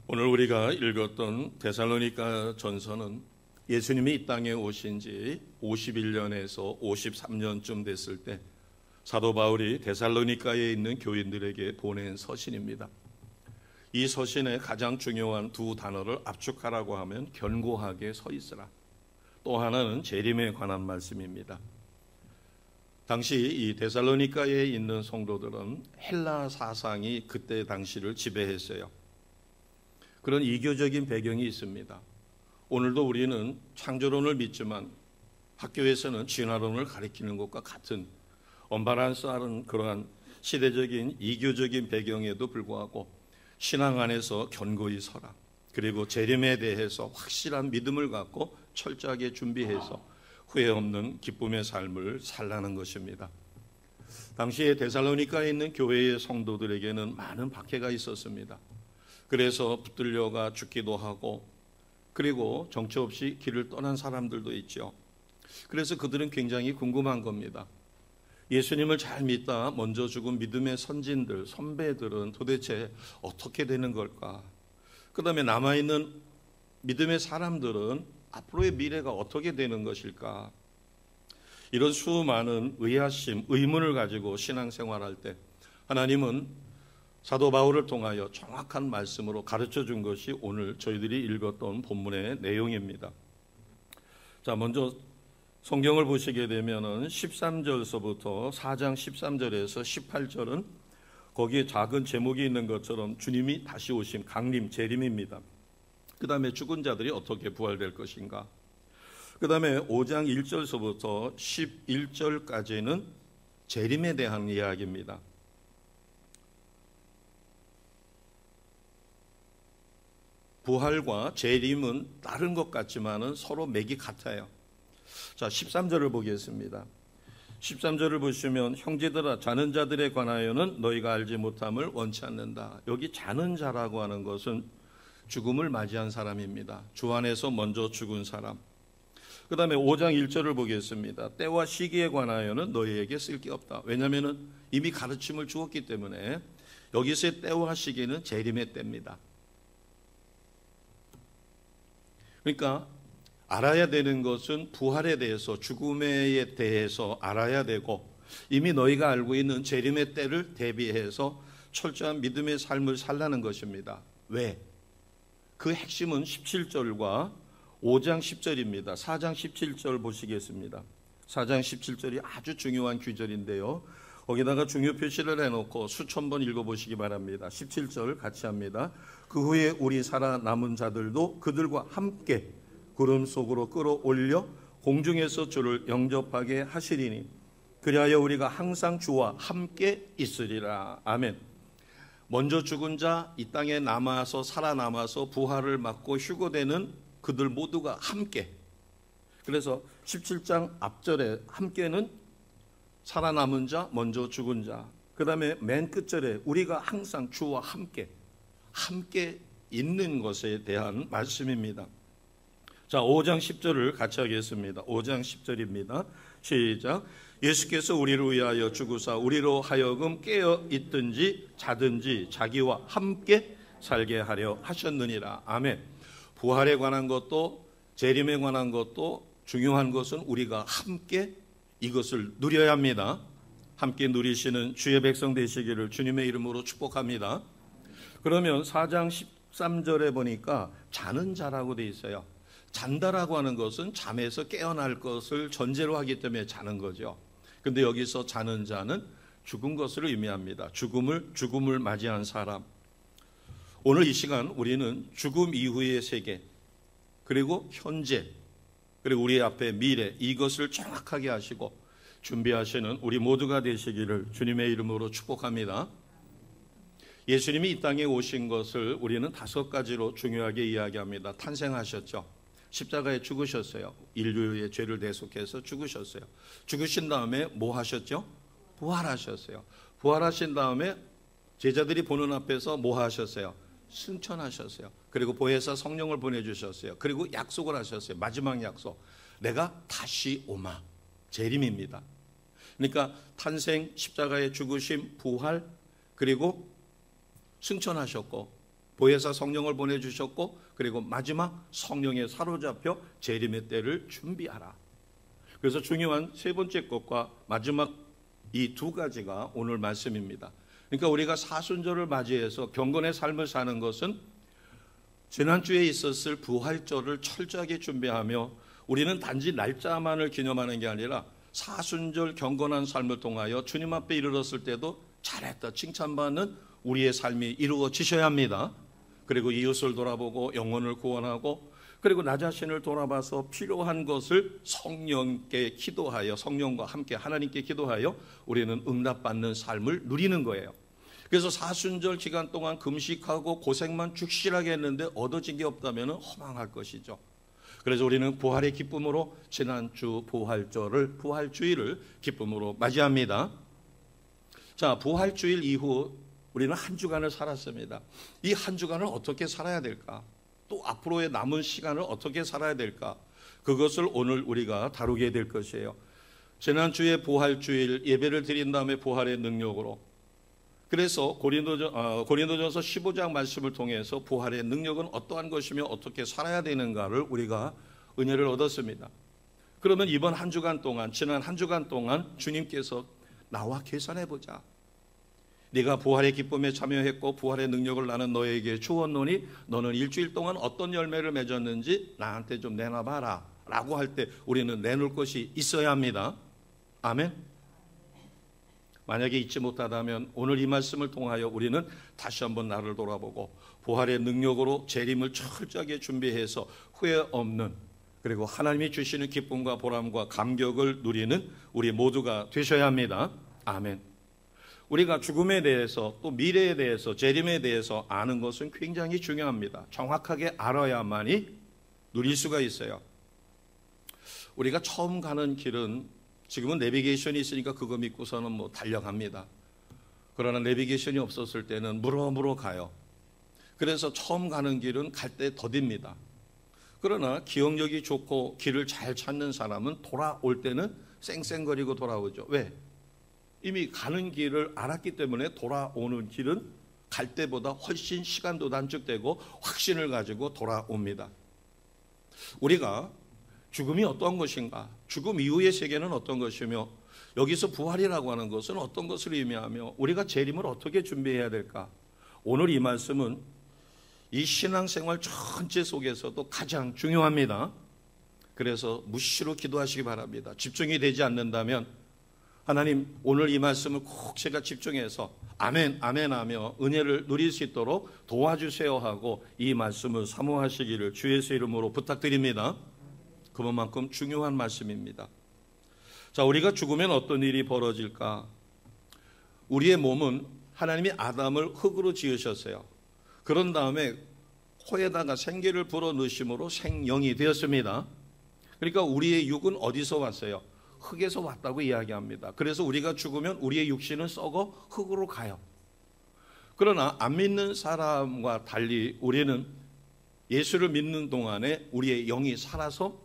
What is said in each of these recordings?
오늘 우리가 읽었던 데살로니가 전서는 예수님이 이 땅에 오신 지 51년에서 53년쯤 됐을 때 사도 바울이 데살로니가에 있는 교인들에게 보낸 서신입니다. 이 서신의 가장 중요한 두 단어를 압축하라고 하면 견고하게 서 있으라. 또 하나는 재림에 관한 말씀입니다. 당시 이 데살로니가에 있는 성도들은 헬라 사상이 그때 당시를 지배했어요. 그런 이교적인 배경이 있습니다. 오늘도 우리는 창조론을 믿지만 학교에서는 진화론을 가리키는 것과 같은 언밸런스한 그러한 시대적인 이교적인 배경에도 불구하고 신앙 안에서 견고히 서라. 그리고 재림에 대해서 확실한 믿음을 갖고 철저하게 준비해서 후회 없는 기쁨의 삶을 살라는 것입니다. 당시에 데살로니가에 있는 교회의 성도들에게는 많은 박해가 있었습니다. 그래서 붙들려가 죽기도 하고 그리고 정처 없이 길을 떠난 사람들도 있죠. 그래서 그들은 굉장히 궁금한 겁니다. 예수님을 잘 믿다 먼저 죽은 믿음의 선진들, 선배들은 도대체 어떻게 되는 걸까? 그 다음에 남아있는 믿음의 사람들은 앞으로의 미래가 어떻게 되는 것일까? 이런 수많은 의아심, 의문을 가지고 신앙생활할 때 하나님은 사도 바울을 통하여 정확한 말씀으로 가르쳐 준 것이 오늘 저희들이 읽었던 본문의 내용입니다. 자, 먼저 성경을 보시게 되면은 13절서부터 4장 13절에서 18절은 거기에 작은 제목이 있는 것처럼 주님이 다시 오심, 강림, 재림입니다. 그 다음에 죽은 자들이 어떻게 부활될 것인가. 그 다음에 5장 1절서부터 11절까지는 재림에 대한 이야기입니다. 부활과 재림은 다른 것 같지만은 서로 맥이 같아요. 자, 13절을 보겠습니다. 13절을 보시면 형제들아 자는 자들에 관하여는 너희가 알지 못함을 원치 않는다. 여기 자는 자라고 하는 것은 죽음을 맞이한 사람입니다. 주 안에서 먼저 죽은 사람. 그 다음에 5장 1절을 보겠습니다. 때와 시기에 관하여는 너희에게 쓸 게 없다. 왜냐하면 이미 가르침을 주었기 때문에 여기서의 때와 시기는 재림의 때입니다. 그러니까 알아야 되는 것은 부활에 대해서, 죽음에 대해서 알아야 되고 이미 너희가 알고 있는 재림의 때를 대비해서 철저한 믿음의 삶을 살라는 것입니다. 왜? 그 핵심은 17절과 5장 10절입니다. 4장 17절 보시겠습니다. 4장 17절이 아주 중요한 규절인데요. 거기다가 중요 표시를 해놓고 수천 번 읽어보시기 바랍니다. 17절 같이 합니다. 그 후에 우리 살아남은 자들도 그들과 함께 구름 속으로 끌어올려 공중에서 주를 영접하게 하시리니 그리하여 우리가 항상 주와 함께 있으리라. 아멘. 먼저 죽은 자, 이 땅에 남아서 살아남아서 부활을 맞고 휴거되는 그들 모두가 함께. 그래서 17장 앞절에 함께는 살아남은 자, 먼저 죽은 자. 그 다음에 맨 끝절에 우리가 항상 주와 함께 있는 것에 대한 말씀입니다. 자, 5장 10절을 같이 하겠습니다. 5장 10절입니다. 시작. 예수께서 우리를 위하여 죽으사 우리로 하여금 깨어 있든지 자든지 자기와 함께 살게 하려 하셨느니라. 아멘. 부활에 관한 것도 재림에 관한 것도 중요한 것은 우리가 함께 이것을 누려야 합니다. 함께 누리시는 주의 백성 되시기를 주님의 이름으로 축복합니다. 그러면 4장 13절에 보니까 자는 자라고 돼 있어요. 잔다라고 하는 것은 잠에서 깨어날 것을 전제로 하기 때문에 자는 거죠. 근데 여기서 자는 자는 죽은 것을 의미합니다. 죽음을 맞이한 사람. 오늘 이 시간 우리는 죽음 이후의 세계, 그리고 현재, 그리고 우리 앞에 미래, 이것을 정확하게 하시고 준비하시는 우리 모두가 되시기를 주님의 이름으로 축복합니다. 예수님이 이 땅에 오신 것을 우리는 5가지로 중요하게 이야기합니다. 탄생하셨죠. 십자가에 죽으셨어요. 인류의 죄를 대속해서 죽으셨어요. 죽으신 다음에 뭐 하셨죠? 부활하셨어요. 부활하신 다음에 제자들이 보는 앞에서 뭐 하셨어요? 승천하셨어요. 그리고 보혜사 성령을 보내주셨어요. 그리고 약속을 하셨어요. 마지막 약속. 내가 다시 오마. 재림입니다. 그러니까 탄생, 십자가의 죽으심, 부활, 그리고 승천하셨고 보혜사 성령을 보내주셨고, 그리고 마지막 성령에 사로잡혀 재림의 때를 준비하라. 그래서 중요한 세 번째 것과 마지막 이 두 가지가 오늘 말씀입니다. 그러니까 우리가 사순절을 맞이해서 경건의 삶을 사는 것은 지난주에 있었을 부활절을 철저하게 준비하며, 우리는 단지 날짜만을 기념하는 게 아니라 사순절 경건한 삶을 통하여 주님 앞에 이르렀을 때도 잘했다 칭찬받는 우리의 삶이 이루어지셔야 합니다. 그리고 이웃을 돌아보고 영혼을 구원하고, 그리고 나 자신을 돌아봐서 필요한 것을 성령께 기도하여, 성령과 함께 하나님께 기도하여 우리는 응답받는 삶을 누리는 거예요. 그래서 사순절 기간 동안 금식하고 고생만 죽실하게 했는데 얻어진 게 없다면 허망할 것이죠. 그래서 우리는 부활의 기쁨으로 지난주 부활주일을 기쁨으로 맞이합니다. 자, 부활주일 이후 우리는 한 주간을 살았습니다. 이 한 주간을 어떻게 살아야 될까? 또 앞으로의 남은 시간을 어떻게 살아야 될까? 그것을 오늘 우리가 다루게 될 것이에요. 지난주에 부활주일 예배를 드린 다음에 부활의 능력으로, 그래서 고린도전서 15장 말씀을 통해서 부활의 능력은 어떠한 것이며 어떻게 살아야 되는가를 우리가 은혜를 얻었습니다. 그러면 이번 한 주간 동안, 지난 한 주간 동안 주님께서 나와 계산해보자. 네가 부활의 기쁨에 참여했고 부활의 능력을 나는 너에게 주었노니 너는 일주일 동안 어떤 열매를 맺었는지 나한테 좀 내놔봐라 라고 할 때 우리는 내놓을 것이 있어야 합니다. 아멘. 만약에 잊지 못하다면 오늘 이 말씀을 통하여 우리는 다시 한번 나를 돌아보고 부활의 능력으로 재림을 철저하게 준비해서 후회 없는, 그리고 하나님이 주시는 기쁨과 보람과 감격을 누리는 우리 모두가 되셔야 합니다. 아멘. 우리가 죽음에 대해서 또 미래에 대해서 재림에 대해서 아는 것은 굉장히 중요합니다. 정확하게 알아야만이 누릴 수가 있어요. 우리가 처음 가는 길은 지금은 내비게이션이 있으니까 그거 믿고서는 뭐 달려갑니다. 그러나 내비게이션이 없었을 때는 물어 가요. 그래서 처음 가는 길은 갈 때 더딥니다. 그러나 기억력이 좋고 길을 잘 찾는 사람은 돌아올 때는 쌩쌩거리고 돌아오죠. 왜? 이미 가는 길을 알았기 때문에 돌아오는 길은 갈 때보다 훨씬 시간도 단축되고 확신을 가지고 돌아옵니다. 우리가 죽음이 어떤 것인가, 죽음 이후의 세계는 어떤 것이며, 여기서 부활이라고 하는 것은 어떤 것을 의미하며 우리가 재림을 어떻게 준비해야 될까? 오늘 이 말씀은 이 신앙생활 전체 속에서도 가장 중요합니다. 그래서 무시로 기도하시기 바랍니다. 집중이 되지 않는다면 하나님, 오늘 이 말씀을 꼭 제가 집중해서 아멘 아멘 하며 은혜를 누릴 수 있도록 도와주세요 하고 이 말씀을 사모하시기를 주 예수 이름으로 부탁드립니다. 그만큼 중요한 말씀입니다. 자, 우리가 죽으면 어떤 일이 벌어질까? 우리의 몸은 하나님이 아담을 흙으로 지으셨어요. 그런 다음에 코에다가 생기를 불어넣으심으로 생명이 되었습니다. 그러니까 우리의 육은 어디서 왔어요? 흙에서 왔다고 이야기합니다. 그래서 우리가 죽으면 우리의 육신은 썩어 흙으로 가요. 그러나 안 믿는 사람과 달리 우리는 예수를 믿는 동안에 우리의 영이 살아서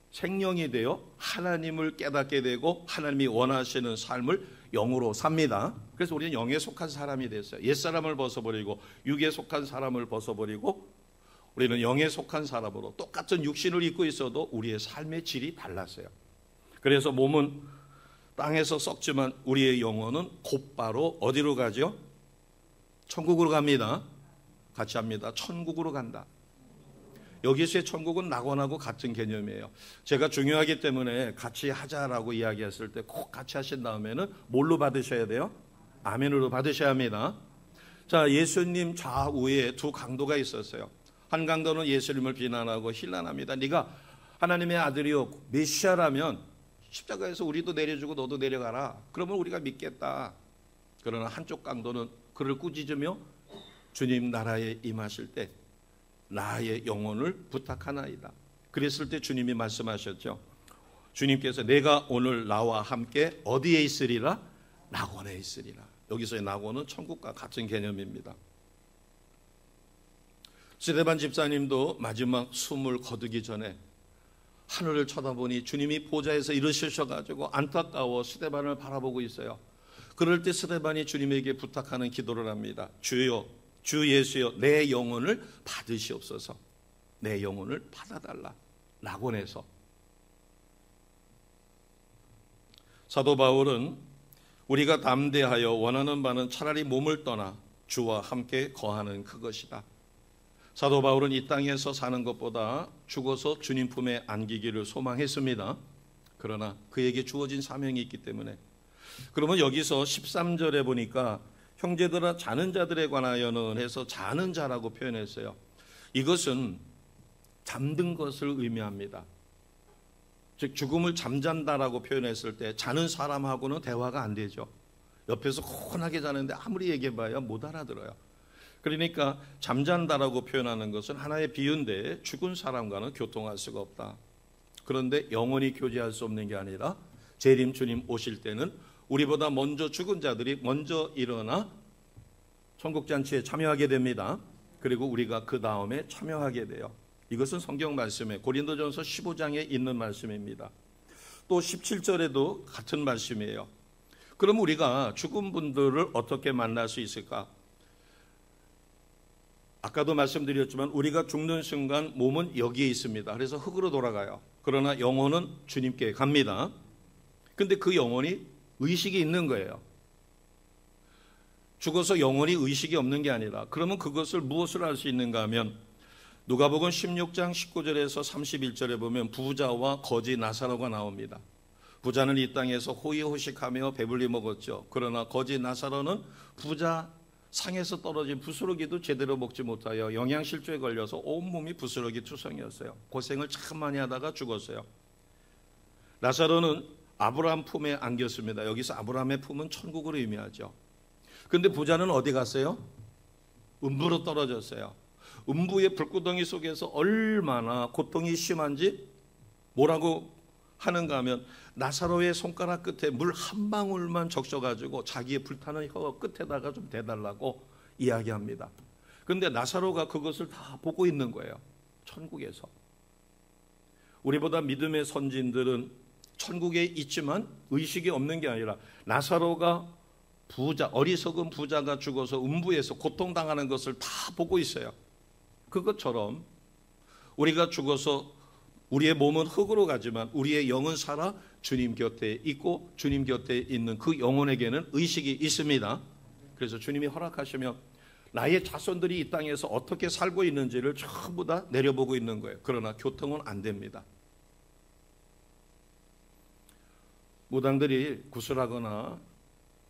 생명이 되어 하나님을 깨닫게 되고 하나님이 원하시는 삶을 영으로 삽니다. 그래서 우리는 영에 속한 사람이 됐어요. 옛사람을 벗어버리고 육에 속한 사람을 벗어버리고 우리는 영에 속한 사람으로 똑같은 육신을 입고 있어도 우리의 삶의 질이 달랐어요. 그래서 몸은 땅에서 썩지만 우리의 영혼은 곧바로 어디로 가죠? 천국으로 갑니다. 같이 합니다. 천국으로 간다. 여기서의 천국은 낙원하고 같은 개념이에요. 제가 중요하기 때문에 같이 하자라고 이야기했을 때 꼭 같이 하신 다음에는 뭘로 받으셔야 돼요? 아멘으로 받으셔야 합니다. 자, 예수님 좌우에 두 강도가 있었어요. 한 강도는 예수님을 비난하고 힐난합니다. 네가 하나님의 아들이요 메시아라면 십자가에서 우리도 내려주고 너도 내려가라. 그러면 우리가 믿겠다. 그러나 한쪽 강도는 그를 꾸짖으며 주님 나라에 임하실 때 나의 영혼을 부탁하나이다. 그랬을 때 주님이 말씀하셨죠. 주님께서 내가 오늘 나와 함께 어디에 있으리라? 낙원에 있으리라. 여기서의 낙원은 천국과 같은 개념입니다. 스데반 집사님도 마지막 숨을 거두기 전에 하늘을 쳐다보니 주님이 보좌에서 이르셔가지고 안타까워 스데반을 바라보고 있어요. 그럴 때 스데반이 주님에게 부탁하는 기도를 합니다. 주여, 주 예수여 내 영혼을 받으시옵소서. 내 영혼을 받아달라. 낙원에서. 사도 바울은 우리가 담대하여 원하는 바는 차라리 몸을 떠나 주와 함께 거하는 그것이다. 사도 바울은 이 땅에서 사는 것보다 죽어서 주님 품에 안기기를 소망했습니다. 그러나 그에게 주어진 사명이 있기 때문에. 그러면 여기서 13절에 보니까 형제들아 자는 자들에 관하여는 해서 자는 자라고 표현했어요. 이것은 잠든 것을 의미합니다. 즉 죽음을 잠잔다라고 표현했을 때 자는 사람하고는 대화가 안 되죠. 옆에서 곤하게 자는데 아무리 얘기해봐야 못 알아들어요. 그러니까 잠잔다라고 표현하는 것은 하나의 비유인데 죽은 사람과는 교통할 수가 없다. 그런데 영원히 교제할 수 없는 게 아니라 재림 주님 오실 때는 우리보다 먼저 죽은 자들이 먼저 일어나 천국잔치에 참여하게 됩니다. 그리고 우리가 그 다음에 참여하게 돼요. 이것은 성경 말씀에 고린도전서 15장에 있는 말씀입니다. 또 17절에도 같은 말씀이에요. 그럼 우리가 죽은 분들을 어떻게 만날 수 있을까? 아까도 말씀드렸지만 우리가 죽는 순간 몸은 여기에 있습니다. 그래서 흙으로 돌아가요. 그러나 영혼은 주님께 갑니다. 근데 그 영혼이 의식이 있는 거예요. 죽어서 영혼이 의식이 없는 게 아니라 그러면 그것을 무엇을 할 수 있는가 하면 누가복음 16장 19절에서 31절에 보면 부자와 거지 나사로가 나옵니다. 부자는 이 땅에서 호의호식하며 배불리 먹었죠. 그러나 거지 나사로는 부자 상에서 떨어진 부스러기도 제대로 먹지 못하여 영양실조에 걸려서 온몸이 부스러기 투성이었어요. 고생을 참 많이 하다가 죽었어요. 나사로는 아브라함 품에 안겼습니다. 여기서 아브라함의 품은 천국을 의미하죠. 근데 부자는 어디 갔어요? 음부로 떨어졌어요. 음부의 불구덩이 속에서 얼마나 고통이 심한지 뭐라고 하는가 하면 나사로의 손가락 끝에 물 한 방울만 적셔가지고 자기의 불타는 혀 끝에다가 좀 대달라고 이야기합니다. 그런데 나사로가 그것을 다 보고 있는 거예요. 천국에서. 우리보다 믿음의 선진들은 천국에 있지만 의식이 없는 게 아니라 나사로가 부자, 어리석은 부자가 죽어서 음부에서 고통당하는 것을 다 보고 있어요. 그것처럼 우리가 죽어서 우리의 몸은 흙으로 가지만 우리의 영은 살아 주님 곁에 있고 주님 곁에 있는 그 영혼에게는 의식이 있습니다. 그래서 주님이 허락하시면 나의 자손들이 이 땅에서 어떻게 살고 있는지를 전부 다 내려보고 있는 거예요. 그러나 교통은 안 됩니다. 무당들이 구슬하거나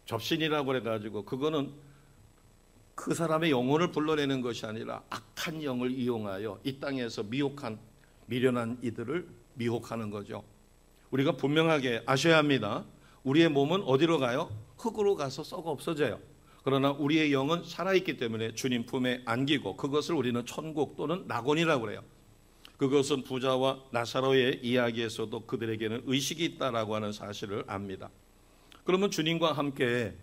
접신이라고 해가지고 그거는 그 사람의 영혼을 불러내는 것이 아니라 악한 영을 이용하여 이 땅에서 미련한 이들을 미혹하는 거죠. 우리가 분명하게 아셔야 합니다. 우리의 몸은 어디로 가요? 흙으로 가서 썩어 없어져요. 그러나 우리의 영은 살아있기 때문에 주님 품에 안기고 그것을 우리는 천국 또는 낙원이라고 그래요. 그것은 부자와 나사로의 이야기에서도 그들에게는 의식이 있다라고 하는 사실을 압니다. 그러면 주님과 함께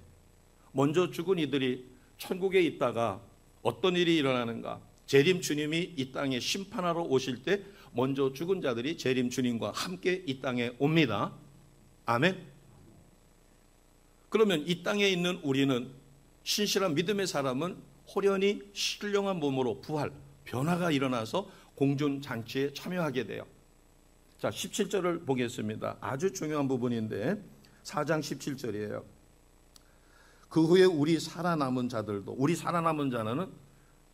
먼저 죽은 이들이 천국에 있다가 어떤 일이 일어나는가? 재림 주님이 이 땅에 심판하러 오실 때 먼저 죽은 자들이 재림 주님과 함께 이 땅에 옵니다. 아멘. 그러면 이 땅에 있는 우리는 신실한 믿음의 사람은 호련히 신령한 몸으로 부활, 변화가 일어나서 공존잔치에 참여하게 돼요. 자, 17절을 보겠습니다. 아주 중요한 부분인데 4장 17절이에요. 그 후에 우리 살아남은 자들도, 우리 살아남은 자는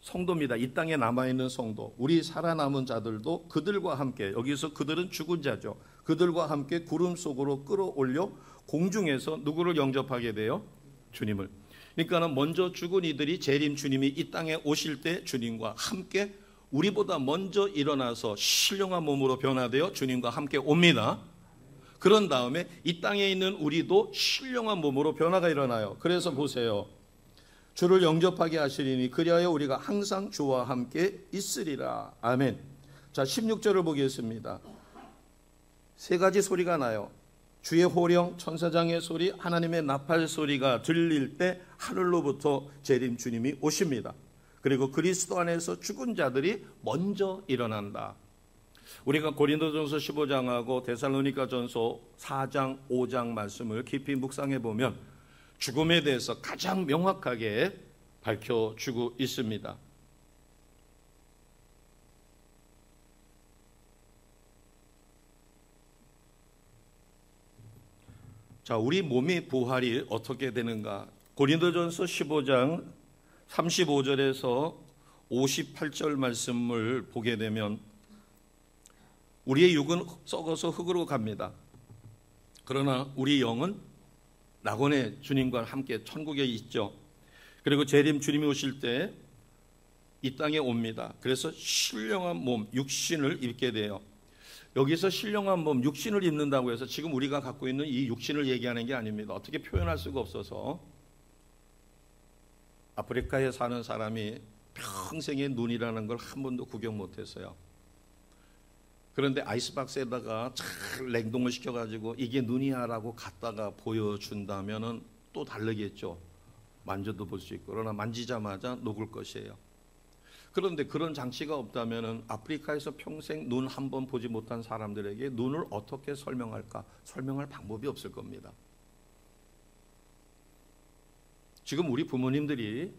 성도입니다. 이 땅에 남아있는 성도, 우리 살아남은 자들도 그들과 함께, 여기서 그들은 죽은 자죠. 그들과 함께 구름 속으로 끌어올려 공중에서 누구를 영접하게 돼요? 주님을. 그러니까 먼저 죽은 이들이 재림 주님이 이 땅에 오실 때 주님과 함께 우리보다 먼저 일어나서 신령한 몸으로 변화되어 주님과 함께 옵니다. 그런 다음에 이 땅에 있는 우리도 신령한 몸으로 변화가 일어나요. 그래서 보세요. 주를 영접하게 하시리니 그리하여 우리가 항상 주와 함께 있으리라. 아멘. 자, 16절을 보겠습니다. 세 가지 소리가 나요. 주의 호령, 천사장의 소리, 하나님의 나팔 소리가 들릴 때 하늘로부터 재림 주님이 오십니다. 그리고 그리스도 안에서 죽은 자들이 먼저 일어난다. 우리가 고린도전서 15장하고 데살로니가전서 4장, 5장 말씀을 깊이 묵상해 보면 죽음에 대해서 가장 명확하게 밝혀주고 있습니다. 자, 우리 몸의 부활이 어떻게 되는가? 고린도전서 15장 35절에서 58절 말씀을 보게 되면 우리의 육은 썩어서 흙으로 갑니다. 그러나 우리 영은 낙원의 주님과 함께 천국에 있죠. 그리고 재림 주님이 오실 때 이 땅에 옵니다. 그래서 신령한 몸, 육신을 입게 돼요. 여기서 신령한 몸, 육신을 입는다고 해서 지금 우리가 갖고 있는 이 육신을 얘기하는 게 아닙니다. 어떻게 표현할 수가 없어서 아프리카에 사는 사람이 평생에 눈이라는 걸 한 번도 구경 못했어요. 그런데 아이스박스에다가 잘 냉동을 시켜가지고 이게 눈이야라고 갖다가 보여준다면은 또 다르겠죠. 만져도 볼 수 있고, 그러나 만지자마자 녹을 것이에요. 그런데 그런 장치가 없다면은 아프리카에서 평생 눈 한 번 보지 못한 사람들에게 눈을 어떻게 설명할까? 설명할 방법이 없을 겁니다. 지금 우리 부모님들이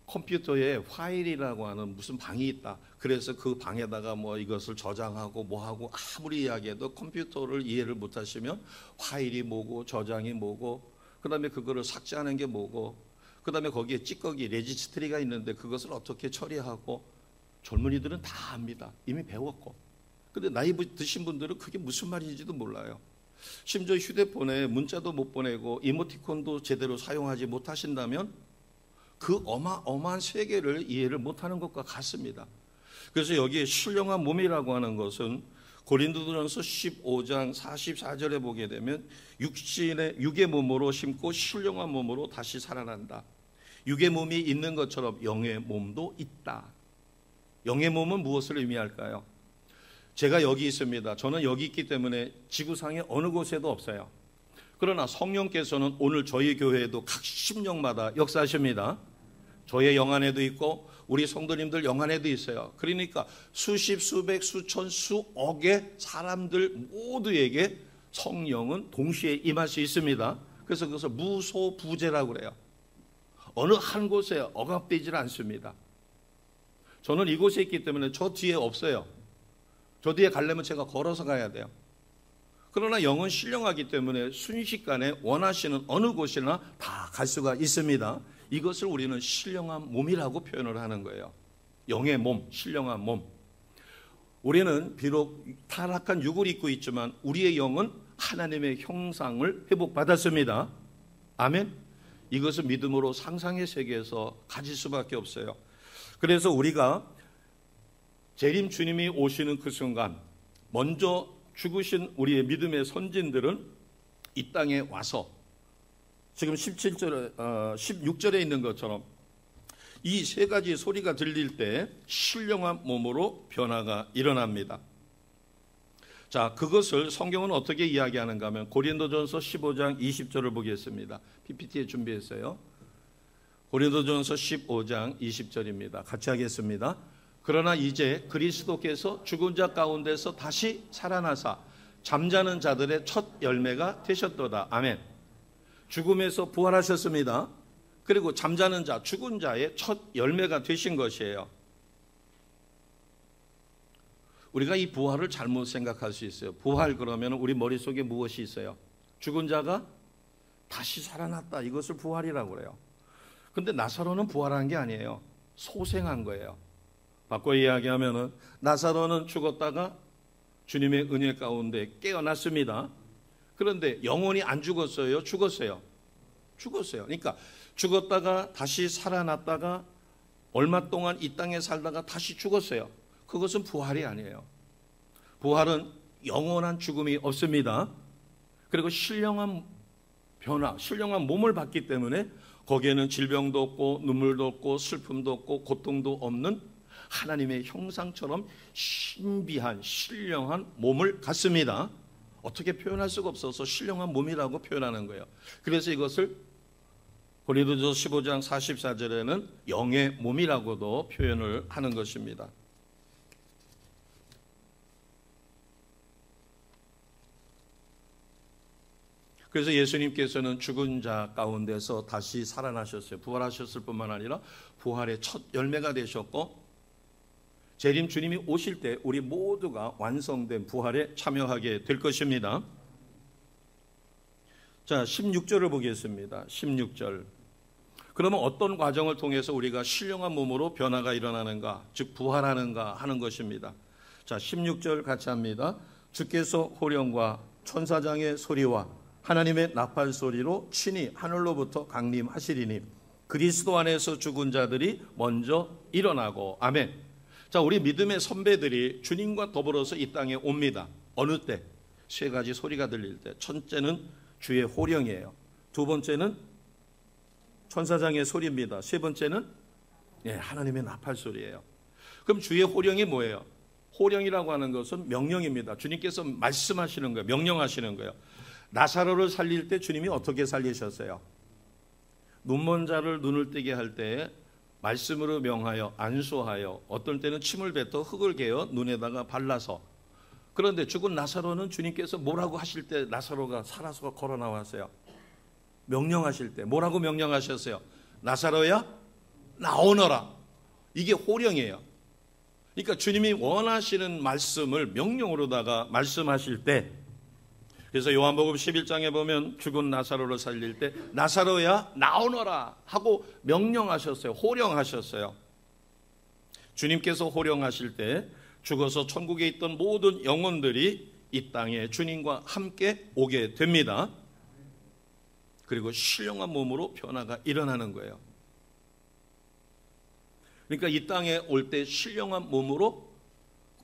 컴퓨터에 파일이라고 하는 무슨 방이 있다. 그래서 그 방에다가 뭐 이것을 저장하고 뭐하고 아무리 이야기해도 컴퓨터를 이해를 못하시면 파일이 뭐고 저장이 뭐고 그 다음에 그거를 삭제하는 게 뭐고 그 다음에 거기에 찌꺼기 레지스트리가 있는데 그것을 어떻게 처리하고 젊은이들은 다 압니다. 이미 배웠고. 근데 나이 드신 분들은 그게 무슨 말인지도 몰라요. 심지어 휴대폰에 문자도 못 보내고 이모티콘도 제대로 사용하지 못하신다면 그 어마어마한 세계를 이해를 못하는 것과 같습니다. 그래서 여기에 신령한 몸이라고 하는 것은 고린도전서 15장 44절에 보게 되면 육의 몸으로 심고 신령한 몸으로 다시 살아난다. 육의 몸이 있는 것처럼 영의 몸도 있다. 영의 몸은 무엇을 의미할까요? 제가 여기 있습니다. 저는 여기 있기 때문에 지구상의 어느 곳에도 없어요. 그러나 성령께서는 오늘 저희 교회에도 각 심령마다 역사하십니다. 저의 영 안에도 있고 우리 성도님들 영 안에도 있어요. 그러니까 수십, 수백, 수천, 수억의 사람들 모두에게 성령은 동시에 임할 수 있습니다. 그래서 그것을 무소부재라고 그래요. 어느 한 곳에 억압되질 않습니다. 저는 이곳에 있기 때문에 저 뒤에 없어요. 저 뒤에 가려면 제가 걸어서 가야 돼요. 그러나 영은 신령하기 때문에 순식간에 원하시는 어느 곳이나 다 갈 수가 있습니다. 이것을 우리는 신령한 몸이라고 표현을 하는 거예요. 영의 몸, 신령한 몸. 우리는 비록 타락한 육을 입고 있지만 우리의 영은 하나님의 형상을 회복받았습니다. 아멘. 이것은 믿음으로 상상의 세계에서 가질 수밖에 없어요. 그래서 우리가 재림 주님이 오시는 그 순간 먼저 죽으신 우리의 믿음의 선진들은 이 땅에 와서 지금 16절에 있는 것처럼 이 세 가지 소리가 들릴 때 신령한 몸으로 변화가 일어납니다. 자, 그것을 성경은 어떻게 이야기하는가 하면 고린도전서 15장 20절을 보겠습니다. PPT에 준비했어요. 고린도전서 15장 20절입니다. 같이 하겠습니다. 그러나 이제 그리스도께서 죽은 자 가운데서 다시 살아나사 잠자는 자들의 첫 열매가 되셨도다. 아멘. 죽음에서 부활하셨습니다. 그리고 잠자는 자, 죽은 자의 첫 열매가 되신 것이에요. 우리가 이 부활을 잘못 생각할 수 있어요. 부활 그러면 우리 머릿속에 무엇이 있어요? 죽은 자가 다시 살아났다. 이것을 부활이라고 그래요. 근데 나사로는 부활한 게 아니에요. 소생한 거예요. 바꿔 이야기하면은 나사로는 죽었다가 주님의 은혜 가운데 깨어났습니다. 그런데 영혼이 안 죽었어요? 죽었어요? 죽었어요. 그러니까 죽었다가 다시 살아났다가 얼마 동안 이 땅에 살다가 다시 죽었어요. 그것은 부활이 아니에요. 부활은 영원한 죽음이 없습니다. 그리고 신령한 변화, 신령한 몸을 받기 때문에 거기에는 질병도 없고 눈물도 없고 슬픔도 없고 고통도 없는 하나님의 형상처럼 신비한 신령한 몸을 갖습니다. 어떻게 표현할 수가 없어서 신령한 몸이라고 표현하는 거예요. 그래서 이것을 고린도전서 15장 44절에는 영의 몸이라고도 표현을 하는 것입니다. 그래서 예수님께서는 죽은 자 가운데서 다시 살아나셨어요. 부활하셨을 뿐만 아니라 부활의 첫 열매가 되셨고, 재림 주님이 오실 때 우리 모두가 완성된 부활에 참여하게 될 것입니다. 자, 16절을 보겠습니다. 16절. 그러면 어떤 과정을 통해서 우리가 신령한 몸으로 변화가 일어나는가, 즉 부활하는가 하는 것입니다. 자, 16절 같이 합니다. 주께서 호령과 천사장의 소리와 하나님의 나팔 소리로 친히 하늘로부터 강림하시리니 그리스도 안에서 죽은 자들이 먼저 일어나고. 아멘. 자, 우리 믿음의 선배들이 주님과 더불어서 이 땅에 옵니다. 어느 때? 세 가지 소리가 들릴 때. 첫째는 주의 호령이에요. 두 번째는 천사장의 소리입니다. 세 번째는 하나님의 나팔 소리예요. 그럼 주의 호령이 뭐예요? 호령이라고 하는 것은 명령입니다. 주님께서 말씀하시는 거예요. 명령하시는 거예요. 나사로를 살릴 때 주님이 어떻게 살리셨어요? 눈먼 자를 눈을 뜨게 할 때 말씀으로 명하여 안수하여, 어떤 때는 침을 뱉어 흙을 개어 눈에다가 발라서. 그런데 죽은 나사로는 주님께서 뭐라고 하실 때 나사로가 살아서 걸어 나왔어요? 명령하실 때 뭐라고 명령하셨어요? 나사로야 나오너라. 이게 호령이에요. 그러니까 주님이 원하시는 말씀을 명령으로다가 말씀하실 때, 그래서 요한복음 11장에 보면 죽은 나사로를 살릴 때 나사로야 나오너라 하고 명령하셨어요. 호령하셨어요. 주님께서 호령하실 때 죽어서 천국에 있던 모든 영혼들이 이 땅에 주님과 함께 오게 됩니다. 그리고 신령한 몸으로 변화가 일어나는 거예요. 그러니까 이 땅에 올 때 신령한 몸으로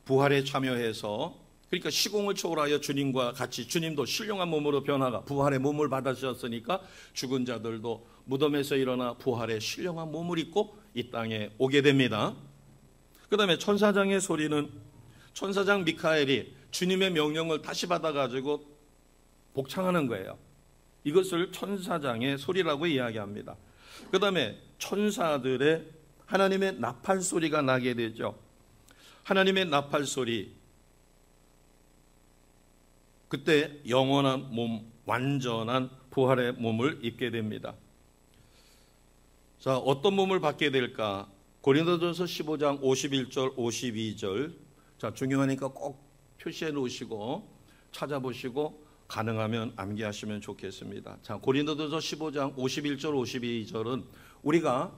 부활에 참여해서, 그러니까 시공을 초월하여 주님과 같이, 주님도 신령한 몸으로 변화가, 부활의 몸을 받으셨으니까 죽은 자들도 무덤에서 일어나 부활의 신령한 몸을 입고 이 땅에 오게 됩니다. 그 다음에 천사장의 소리는 천사장 미카엘이 주님의 명령을 다시 받아가지고 복창하는 거예요. 이것을 천사장의 소리라고 이야기합니다. 그 다음에 천사들의 하나님의 나팔 소리가 나게 되죠. 하나님의 나팔 소리. 그때 영원한 몸, 완전한 부활의 몸을 입게 됩니다. 자, 어떤 몸을 받게 될까? 고린도전서 15장 51절 52절. 자, 중요하니까 꼭 표시해 놓으시고 찾아보시고 가능하면 암기하시면 좋겠습니다. 자, 고린도전서 15장 51절 52절은 우리가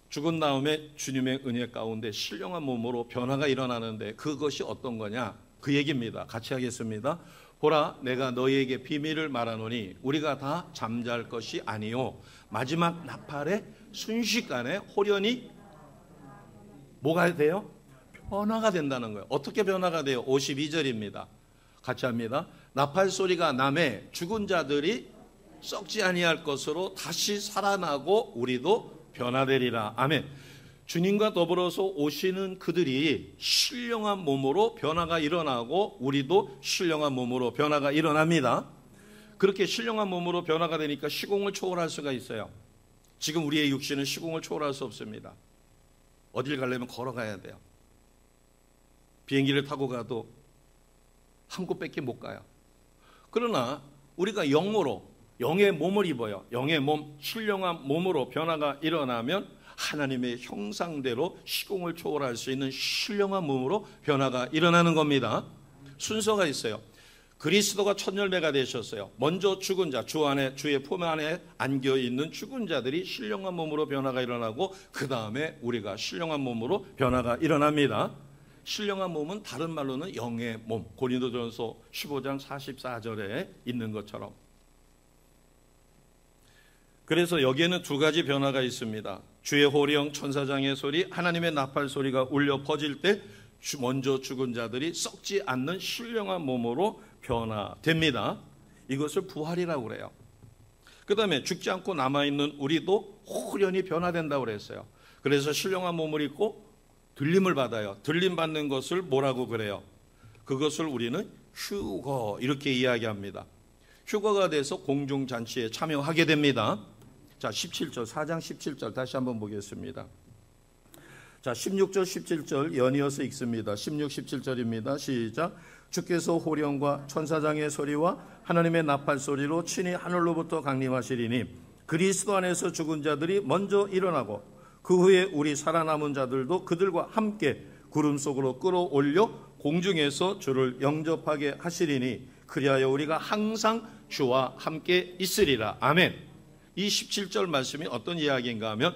죽은 다음에 주님의 은혜 가운데 신령한 몸으로 변화가 일어나는데, 그것이 어떤 거냐? 그 얘기입니다. 같이 하겠습니다. 보라, 내가 너희에게 비밀을 말하노니 우리가 다 잠잘 것이 아니요 마지막 나팔의 순식간에 호련히 뭐가 돼요? 변화가 된다는 거예요. 어떻게 변화가 돼요? 52절입니다. 같이 합니다. 나팔 소리가 나매 죽은 자들이 썩지 아니할 것으로 다시 살아나고 우리도 변화되리라. 아멘. 주님과 더불어서 오시는 그들이 신령한 몸으로 변화가 일어나고 우리도 신령한 몸으로 변화가 일어납니다. 그렇게 신령한 몸으로 변화가 되니까 시공을 초월할 수가 있어요. 지금 우리의 육신은 시공을 초월할 수 없습니다. 어딜 가려면 걸어가야 돼요. 비행기를 타고 가도 한 곳밖에 못 가요. 그러나 우리가 영으로, 영의 몸을 입어요. 영의 몸, 신령한 몸으로 변화가 일어나면 하나님의 형상대로 시공을 초월할 수 있는 신령한 몸으로 변화가 일어나는 겁니다. 순서가 있어요. 그리스도가 첫 열매가 되셨어요. 먼저 죽은 자, 주 안에, 주의 품 안에 안겨 있는 죽은 자들이 신령한 몸으로 변화가 일어나고, 그 다음에 우리가 신령한 몸으로 변화가 일어납니다. 신령한 몸은 다른 말로는 영의 몸, 고린도전서 15장 44절에 있는 것처럼. 그래서 여기에는 두 가지 변화가 있습니다. 주의 호령, 천사장의 소리, 하나님의 나팔 소리가 울려 퍼질 때 먼저 죽은 자들이 썩지 않는 신령한 몸으로 변화됩니다. 이것을 부활이라고 그래요. 그 다음에 죽지 않고 남아있는 우리도 호련히 변화된다고 그랬어요. 그래서 신령한 몸을 입고 들림을 받아요. 들림 받는 것을 뭐라고 그래요? 그것을 우리는 휴거, 이렇게 이야기합니다. 휴거가 돼서 공중잔치에 참여하게 됩니다. 자, 17절, 4장 17절 다시 한번 보겠습니다. 자, 16절, 17절 연이어서 읽습니다. 16, 17절입니다. 시작. 주께서 호령과 천사장의 소리와 하나님의 나팔 소리로 친히 하늘로부터 강림하시리니 그리스도 안에서 죽은 자들이 먼저 일어나고 그 후에 우리 살아남은 자들도 그들과 함께 구름 속으로 끌어올려 공중에서 주를 영접하게 하시리니 그리하여 우리가 항상 주와 함께 있으리라. 아멘. 이 17절 말씀이 어떤 이야기인가 하면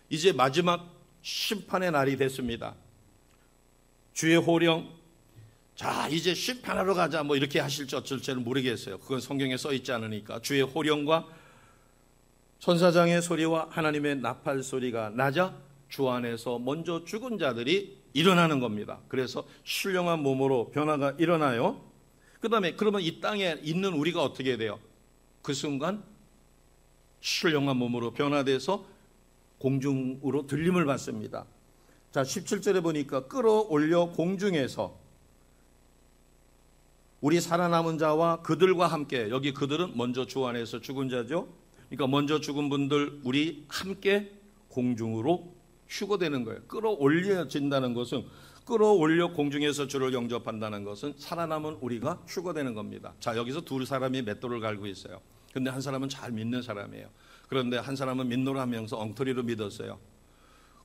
이제 마지막 심판의 날이 됐습니다. 주의 호령, 자 이제 심판하러 가자 뭐 이렇게 하실지 어쩔지는 모르겠어요. 그건 성경에 써 있지 않으니까. 주의 호령과 천사장의 소리와 하나님의 나팔 소리가 나자 주 안에서 먼저 죽은 자들이 일어나는 겁니다. 그래서 신령한 몸으로 변화가 일어나요. 그 다음에 그러면 이 땅에 있는 우리가 어떻게 돼요? 그 순간 신령한 몸으로 변화돼서 공중으로 들림을 받습니다. 자 17절에 보니까 끌어올려 공중에서 우리 살아남은 자와 그들과 함께, 여기 그들은 먼저 주 안에서 죽은 자죠. 그러니까 먼저 죽은 분들 우리 함께 공중으로 휴거되는 거예요. 끌어올려진다는 것은, 끌어올려 공중에서 주를 영접한다는 것은 살아남은 우리가 휴거되는 겁니다. 자 여기서 두 사람이 맷돌을 갈고 있어요. 근데 한 사람은 잘 믿는 사람이에요. 그런데 한 사람은 믿노라 하면서 엉터리로 믿었어요.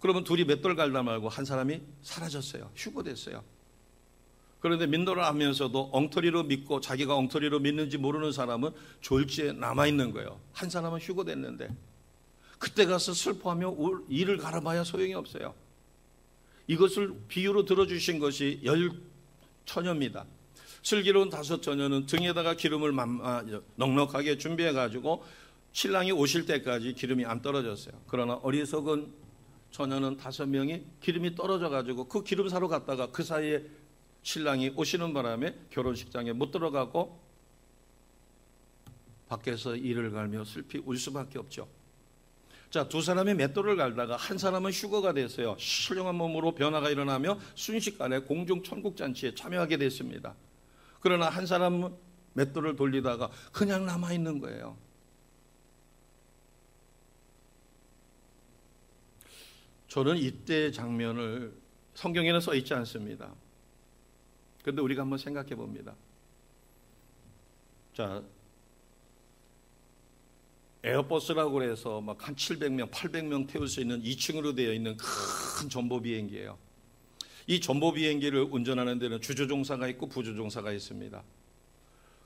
그러면 둘이 맷돌 갈다 말고 한 사람이 사라졌어요. 휴거됐어요. 그런데 믿노라 하면서도 엉터리로 믿고 자기가 엉터리로 믿는지 모르는 사람은 졸지에 남아있는 거예요. 한 사람은 휴거됐는데 그때 가서 슬퍼하며 이를 갈아봐야 소용이 없어요. 이것을 비유로 들어주신 것이 열처녀입니다. 슬기로운 5처녀는 등에다가 기름을 넉넉하게 준비해가지고 신랑이 오실 때까지 기름이 안 떨어졌어요. 그러나 어리석은 처녀는 5명이 기름이 떨어져가지고 그 기름 사러 갔다가 그 사이에 신랑이 오시는 바람에 결혼식장에 못 들어가고 밖에서 이를 갈며 슬피 울 수밖에 없죠. 자, 두 사람이 맷돌을 갈다가 한 사람은 휴거가 됐어요. 신령한 몸으로 변화가 일어나며 순식간에 공중 천국잔치에 참여하게 됐습니다. 그러나 한 사람은 맷돌을 돌리다가 그냥 남아있는 거예요. 저는 이때 장면을, 성경에는 써 있지 않습니다. 그런데 우리가 한번 생각해 봅니다. 자, 에어버스라고 해서 막 한 700명, 800명 태울 수 있는 2층으로 되어 있는 큰 전보 비행기예요. 이 전보 비행기를 운전하는 데는 주조종사가 있고 부조종사가 있습니다.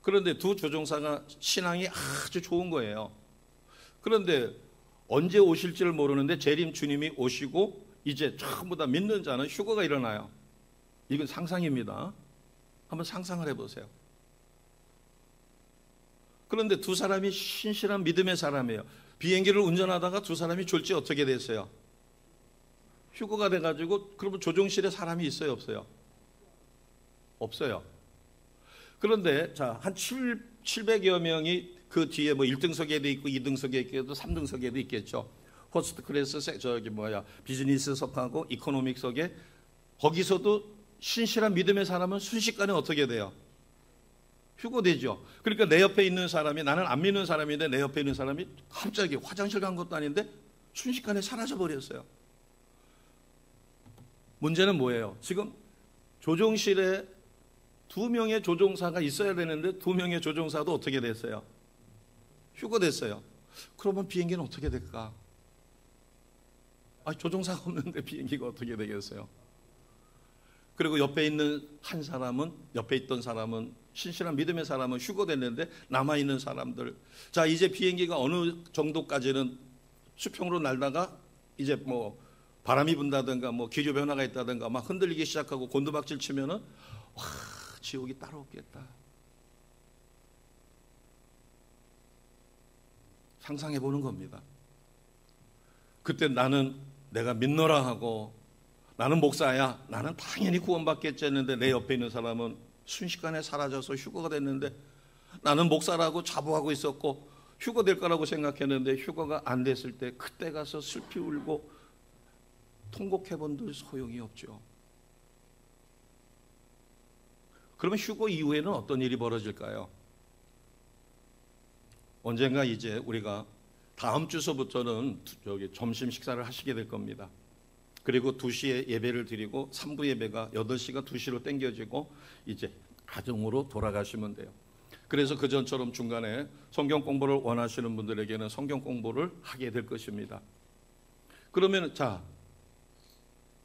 그런데 두 조종사가 신앙이 아주 좋은 거예요. 그런데 언제 오실지를 모르는데 재림 주님이 오시고 이제 전부 다 믿는 자는 휴거가 일어나요. 이건 상상입니다. 한번 상상을 해보세요. 그런데 두 사람이 신실한 믿음의 사람이에요. 비행기를 운전하다가 두 사람이 졸지 어떻게 됐어요? 휴거가 돼가지고, 그러면 조종실에 사람이 있어요, 없어요? 없어요. 그런데 자, 한 700여 명이 그 뒤에 뭐 1등석에도 있고 2등석에 있고 3등석에도 있겠죠. 퍼스트 클래스, 비즈니스석하고 이코노믹석에, 거기서도 신실한 믿음의 사람은 순식간에 어떻게 돼요? 휴거되죠. 그러니까 내 옆에 있는 사람이, 나는 안 믿는 사람인데 내 옆에 있는 사람이 갑자기 화장실 간 것도 아닌데 순식간에 사라져 버렸어요. 문제는 뭐예요? 지금 조종실에 2명의 조종사가 있어야 되는데 2명의 조종사도 어떻게 됐어요? 휴거됐어요. 그러면 비행기는 어떻게 될까? 조종사가 없는데 비행기가 어떻게 되겠어요? 그리고 옆에 있는 한 사람은, 옆에 있던 사람은, 신실한 믿음의 사람은 휴거됐는데 남아있는 사람들, 자 이제 비행기가 어느 정도까지는 수평으로 날다가 이제 뭐 바람이 분다든가 뭐 기류 변화가 있다든가 막 흔들리기 시작하고 곤두박질 치면은 와, 지옥이 따로 없겠다. 상상해 보는 겁니다. 그때 나는 내가 믿노라 하고 나는 목사야, 나는 당연히 구원받겠지 했는데 내 옆에 있는 사람은 순식간에 사라져서 휴거가 됐는데, 나는 목사라고 자부하고 있었고 휴거될 거라고 생각했는데 휴거가 안 됐을 때 그때 가서 슬피 울고 통곡해본들 소용이 없죠. 그러면 휴거 이후에는 어떤 일이 벌어질까요? 언젠가 이제 우리가 다음 주서부터는 점심 식사를 하시게 될 겁니다. 그리고 2시에 예배를 드리고 3부 예배가 8시가 2시로 당겨지고 이제 가정으로 돌아가시면 돼요. 그래서 그전처럼 중간에 성경 공부를 원하시는 분들에게는 성경 공부를 하게 될 것입니다. 그러면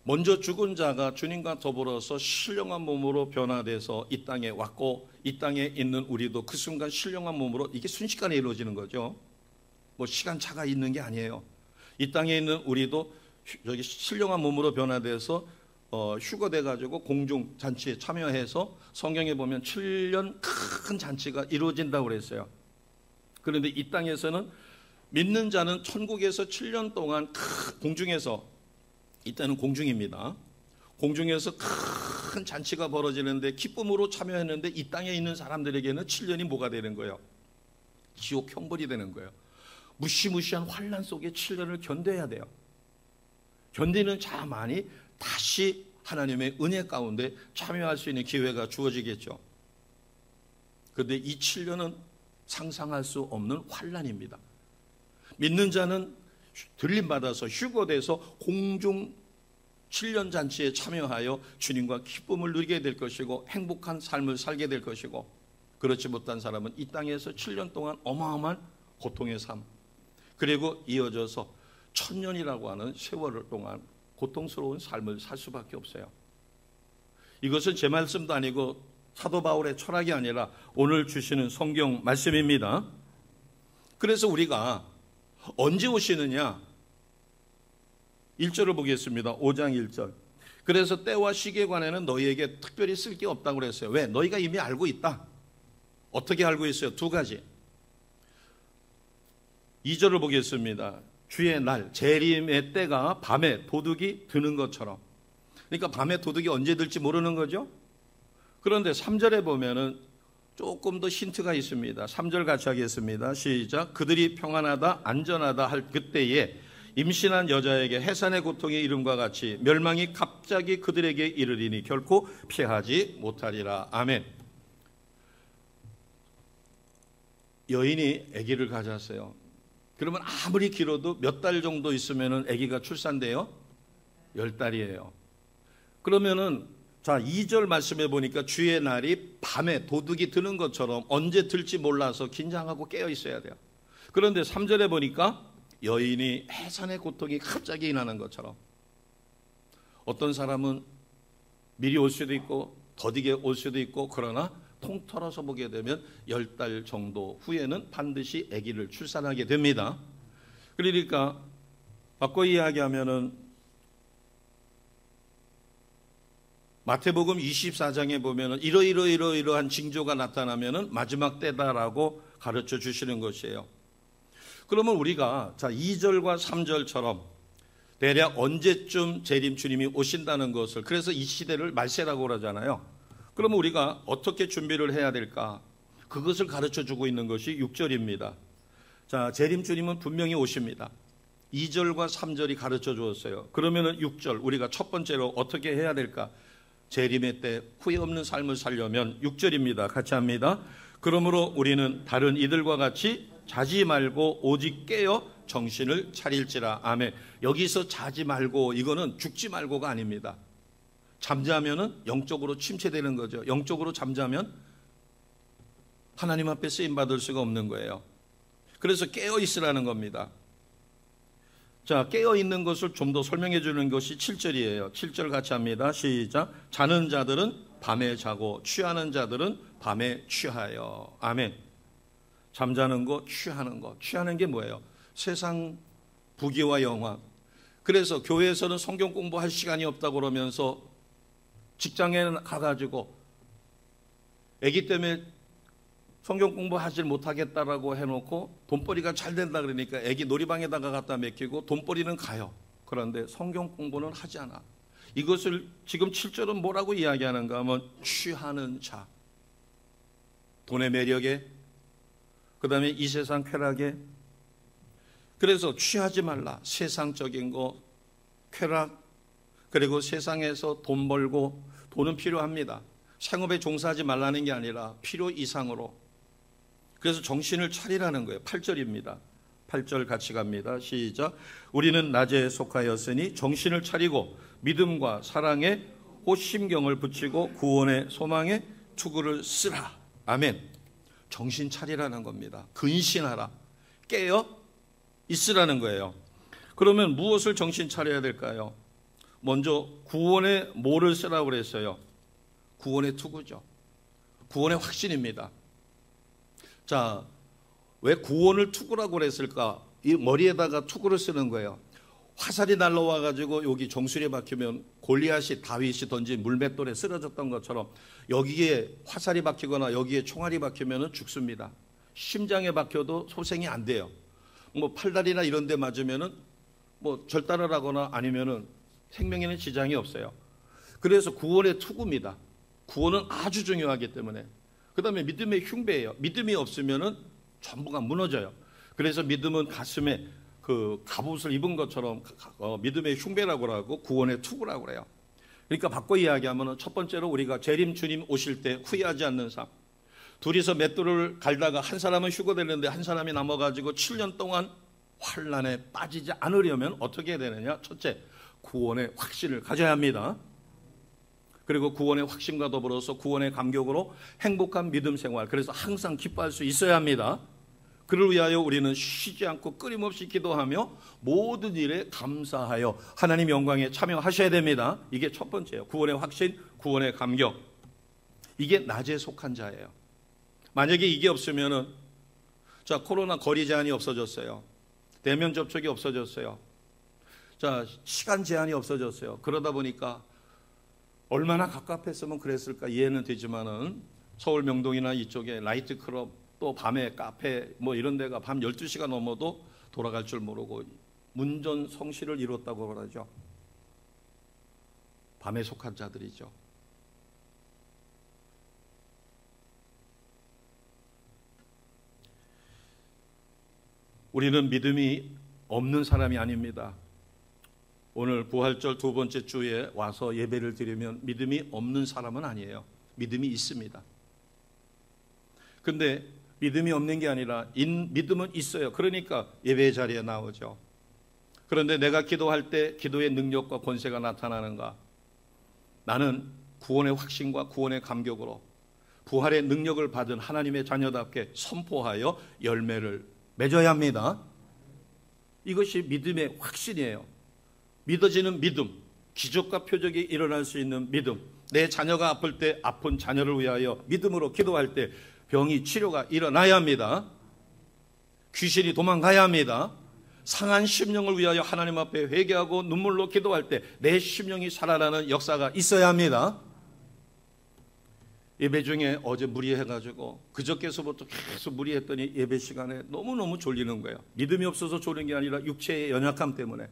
먼저 죽은 자가 주님과 더불어서 신령한 몸으로 변화돼서 이 땅에 왔고, 이 땅에 있는 우리도 그 순간 신령한 몸으로, 이게 순식간에 이루어지는 거죠. 뭐 시간차가 있는 게 아니에요. 이 땅에 있는 우리도 여기 신령한 몸으로 변화돼서 휴거돼 가지고 공중 잔치에 참여해서 성경에 보면 7년 큰 잔치가 이루어진다고 그랬어요. 그런데 이 땅에서는 믿는 자는 천국에서 7년 동안 공중에서, 이때는 공중입니다. 공중에서 큰 잔치가 벌어지는데 기쁨으로 참여했는데, 이 땅에 있는 사람들에게는 7년이 뭐가 되는 거예요? 지옥 형벌이 되는 거예요. 무시무시한 환난 속에 7년을 견뎌야 돼요. 견디는 자만이 다시 하나님의 은혜 가운데 참여할 수 있는 기회가 주어지겠죠. 그런데 이 7년은 상상할 수 없는 환난입니다. 믿는 자는 들림받아서 휴거돼서 공중 7년 잔치에 참여하여 주님과 기쁨을 누리게 될 것이고, 행복한 삶을 살게 될 것이고, 그렇지 못한 사람은 이 땅에서 7년 동안 어마어마한 고통의 삶, 그리고 이어져서 1000년이라고 하는 세월 동안 고통스러운 삶을 살 수밖에 없어요. 이것은 제 말씀도 아니고 사도 바울의 철학이 아니라 오늘 주시는 성경 말씀입니다. 그래서 우리가 언제 오시느냐? 1절을 보겠습니다. 5장 1절. 그래서 때와 시기에 관해는 너희에게 특별히 쓸 게 없다고 그랬어요. 왜? 너희가 이미 알고 있다. 어떻게 알고 있어요? 두 가지. 2절을 보겠습니다. 주의 날, 재림의 때가 밤에 도둑이 드는 것처럼. 그러니까 밤에 도둑이 언제 들지 모르는 거죠. 그런데 3절에 보면은 조금 더 힌트가 있습니다. 3절 같이 하겠습니다. 시작. 그들이 평안하다 안전하다 할 그때에 임신한 여자에게 해산의 고통의 이름과 같이 멸망이 갑자기 그들에게 이르리니 결코 피하지 못하리라. 아멘. 여인이 아기를 가졌어요. 그러면 아무리 길어도 몇 달 정도 있으면 아기가 출산돼요? 10달이에요. 그러면은 2절 말씀해 보니까 주의 날이 밤에 도둑이 드는 것처럼 언제 들지 몰라서 긴장하고 깨어 있어야 돼요. 그런데 3절에 보니까 여인이 해산의 고통이 갑자기 일어나는 것처럼, 어떤 사람은 미리 올 수도 있고 더디게 올 수도 있고, 그러나 통틀어서 보게 되면 10달 정도 후에는 반드시 아기를 출산하게 됩니다. 그러니까 바꿔 이야기하면은 마태복음 24장에 보면은 이러한 징조가 나타나면은 마지막 때다라고 가르쳐 주시는 것이에요. 그러면 우리가 2절과 3절처럼 대략 언제쯤 재림 주님이 오신다는 것을, 그래서 이 시대를 말세라고 그러잖아요. 그러면 우리가 어떻게 준비를 해야 될까? 그것을 가르쳐 주고 있는 것이 6절입니다. 재림 주님은 분명히 오십니다. 2절과 3절이 가르쳐 주었어요. 그러면은 6절, 우리가 첫 번째로 어떻게 해야 될까? 재림의 때 후회 없는 삶을 살려면 6절입니다. 같이 합니다. 그러므로 우리는 다른 이들과 같이 자지 말고 오직 깨어 정신을 차릴지라. 아멘. 여기서 자지 말고, 이거는 죽지 말고가 아닙니다. 잠자면은 영적으로 침체되는 거죠. 영적으로 잠자면 하나님 앞에 쓰임 받을 수가 없는 거예요. 그래서 깨어 있으라는 겁니다. 깨어 있는 것을 좀 더 설명해 주는 것이 7절이에요. 7절 같이 합니다. 시작. 자는 자들은 밤에 자고 취하는 자들은 밤에 취하여. 아멘. 잠자는 거, 취하는 거. 취하는 게 뭐예요? 세상 부귀와 영화. 그래서 교회에서는 성경 공부할 시간이 없다고 그러면서 직장에 가가지고 아기 때문에 성경 공부하지 못하겠다라고 해놓고 돈벌이가 잘 된다 그러니까 아기 놀이방에다가 갖다 맡기고 돈벌이는 가요. 그런데 성경 공부는 하지 않아. 이것을 지금 7절은 뭐라고 이야기하는가 하면 취하는 자. 돈의 매력에, 그 다음에 이 세상 쾌락에. 그래서 취하지 말라. 세상적인 거, 쾌락, 그리고 세상에서 돈 벌고, 돈은 필요합니다. 생업에 종사하지 말라는 게 아니라 필요 이상으로. 그래서 정신을 차리라는 거예요. 8절입니다. 8절 같이 갑니다. 시작. 우리는 낮에 속하였으니 정신을 차리고 믿음과 사랑에 호심경을 붙이고 구원의 소망에 투구를 쓰라. 아멘. 정신 차리라는 겁니다. 근신하라. 깨어 있으라는 거예요. 그러면 무엇을 정신 차려야 될까요? 먼저 구원의 뭐를 쓰라고 그랬어요? 구원의 투구죠. 구원의 확신입니다. 자, 왜 구원을 투구라고 그랬을까? 이 머리에다가 투구를 쓰는 거예요. 화살이 날라와가지고 여기 정수리에 박히면 골리앗이 다윗이 던진 물맷돌에 쓰러졌던 것처럼 여기에 화살이 박히거나 여기에 총알이 박히면 죽습니다. 심장에 박혀도 소생이 안 돼요. 뭐 팔다리나 이런 데 맞으면은 뭐 절단을 하거나 아니면은 생명에는 지장이 없어요. 그래서 구원의 투구입니다. 구원은 아주 중요하기 때문에. 그 다음에 믿음의 흉배예요. 믿음이 없으면은 전부가 무너져요. 그래서 믿음은 가슴에 그 갑옷을 입은 것처럼 믿음의 흉배라고 하고 구원의 투구라고 그래요. 그러니까 바꿔 이야기하면 첫 번째로 우리가 재림 주님 오실 때 후회하지 않는 삶. 둘이서 맷돌을 갈다가 한 사람은 휴거되는데 한 사람이 남아가지고 7년 동안 환난에 빠지지 않으려면 어떻게 해야 되느냐? 첫째, 구원의 확신을 가져야 합니다. 그리고 구원의 확신과 더불어서 구원의 감격으로 행복한 믿음 생활, 그래서 항상 기뻐할 수 있어야 합니다. 그를 위하여 우리는 쉬지 않고 끊임없이 기도하며 모든 일에 감사하여 하나님 영광에 참여하셔야 됩니다. 이게 첫 번째예요. 구원의 확신, 구원의 감격. 이게 낮에 속한 자예요. 만약에 이게 없으면은, 자, 코로나 거리 제한이 없어졌어요. 대면 접촉이 없어졌어요. 자, 시간 제한이 없어졌어요. 그러다 보니까 얼마나 갑갑했으면 그랬을까 이해는 되지만은 서울 명동이나 이쪽에 라이트 클럽 또 밤에 카페 뭐 이런 데가 밤 12시가 넘어도 돌아갈 줄 모르고 문전 성시를 이뤘다고 그러죠. 밤에 속한 자들이죠. 우리는 믿음이 없는 사람이 아닙니다. 오늘 부활절 두 번째 주에 와서 예배를 드리면 믿음이 없는 사람은 아니에요. 믿음이 있습니다. 근데 믿음이 없는 게 아니라 믿음은 있어요. 그러니까 예배 자리에 나오죠. 그런데 내가 기도할 때 기도의 능력과 권세가 나타나는가? 나는 구원의 확신과 구원의 감격으로 부활의 능력을 받은 하나님의 자녀답게 선포하여 열매를 맺어야 합니다. 이것이 믿음의 확신이에요. 믿어지는 믿음, 기적과 표적이 일어날 수 있는 믿음. 내 자녀가 아플 때 아픈 자녀를 위하여 믿음으로 기도할 때 병이 치료가 일어나야 합니다. 귀신이 도망가야 합니다. 상한 심령을 위하여 하나님 앞에 회개하고 눈물로 기도할 때 내 심령이 살아나는 역사가 있어야 합니다. 예배 중에 어제 무리해가지고 그저께서부터 계속 무리했더니 예배 시간에 너무너무 졸리는 거예요. 믿음이 없어서 졸린 게 아니라 육체의 연약함 때문에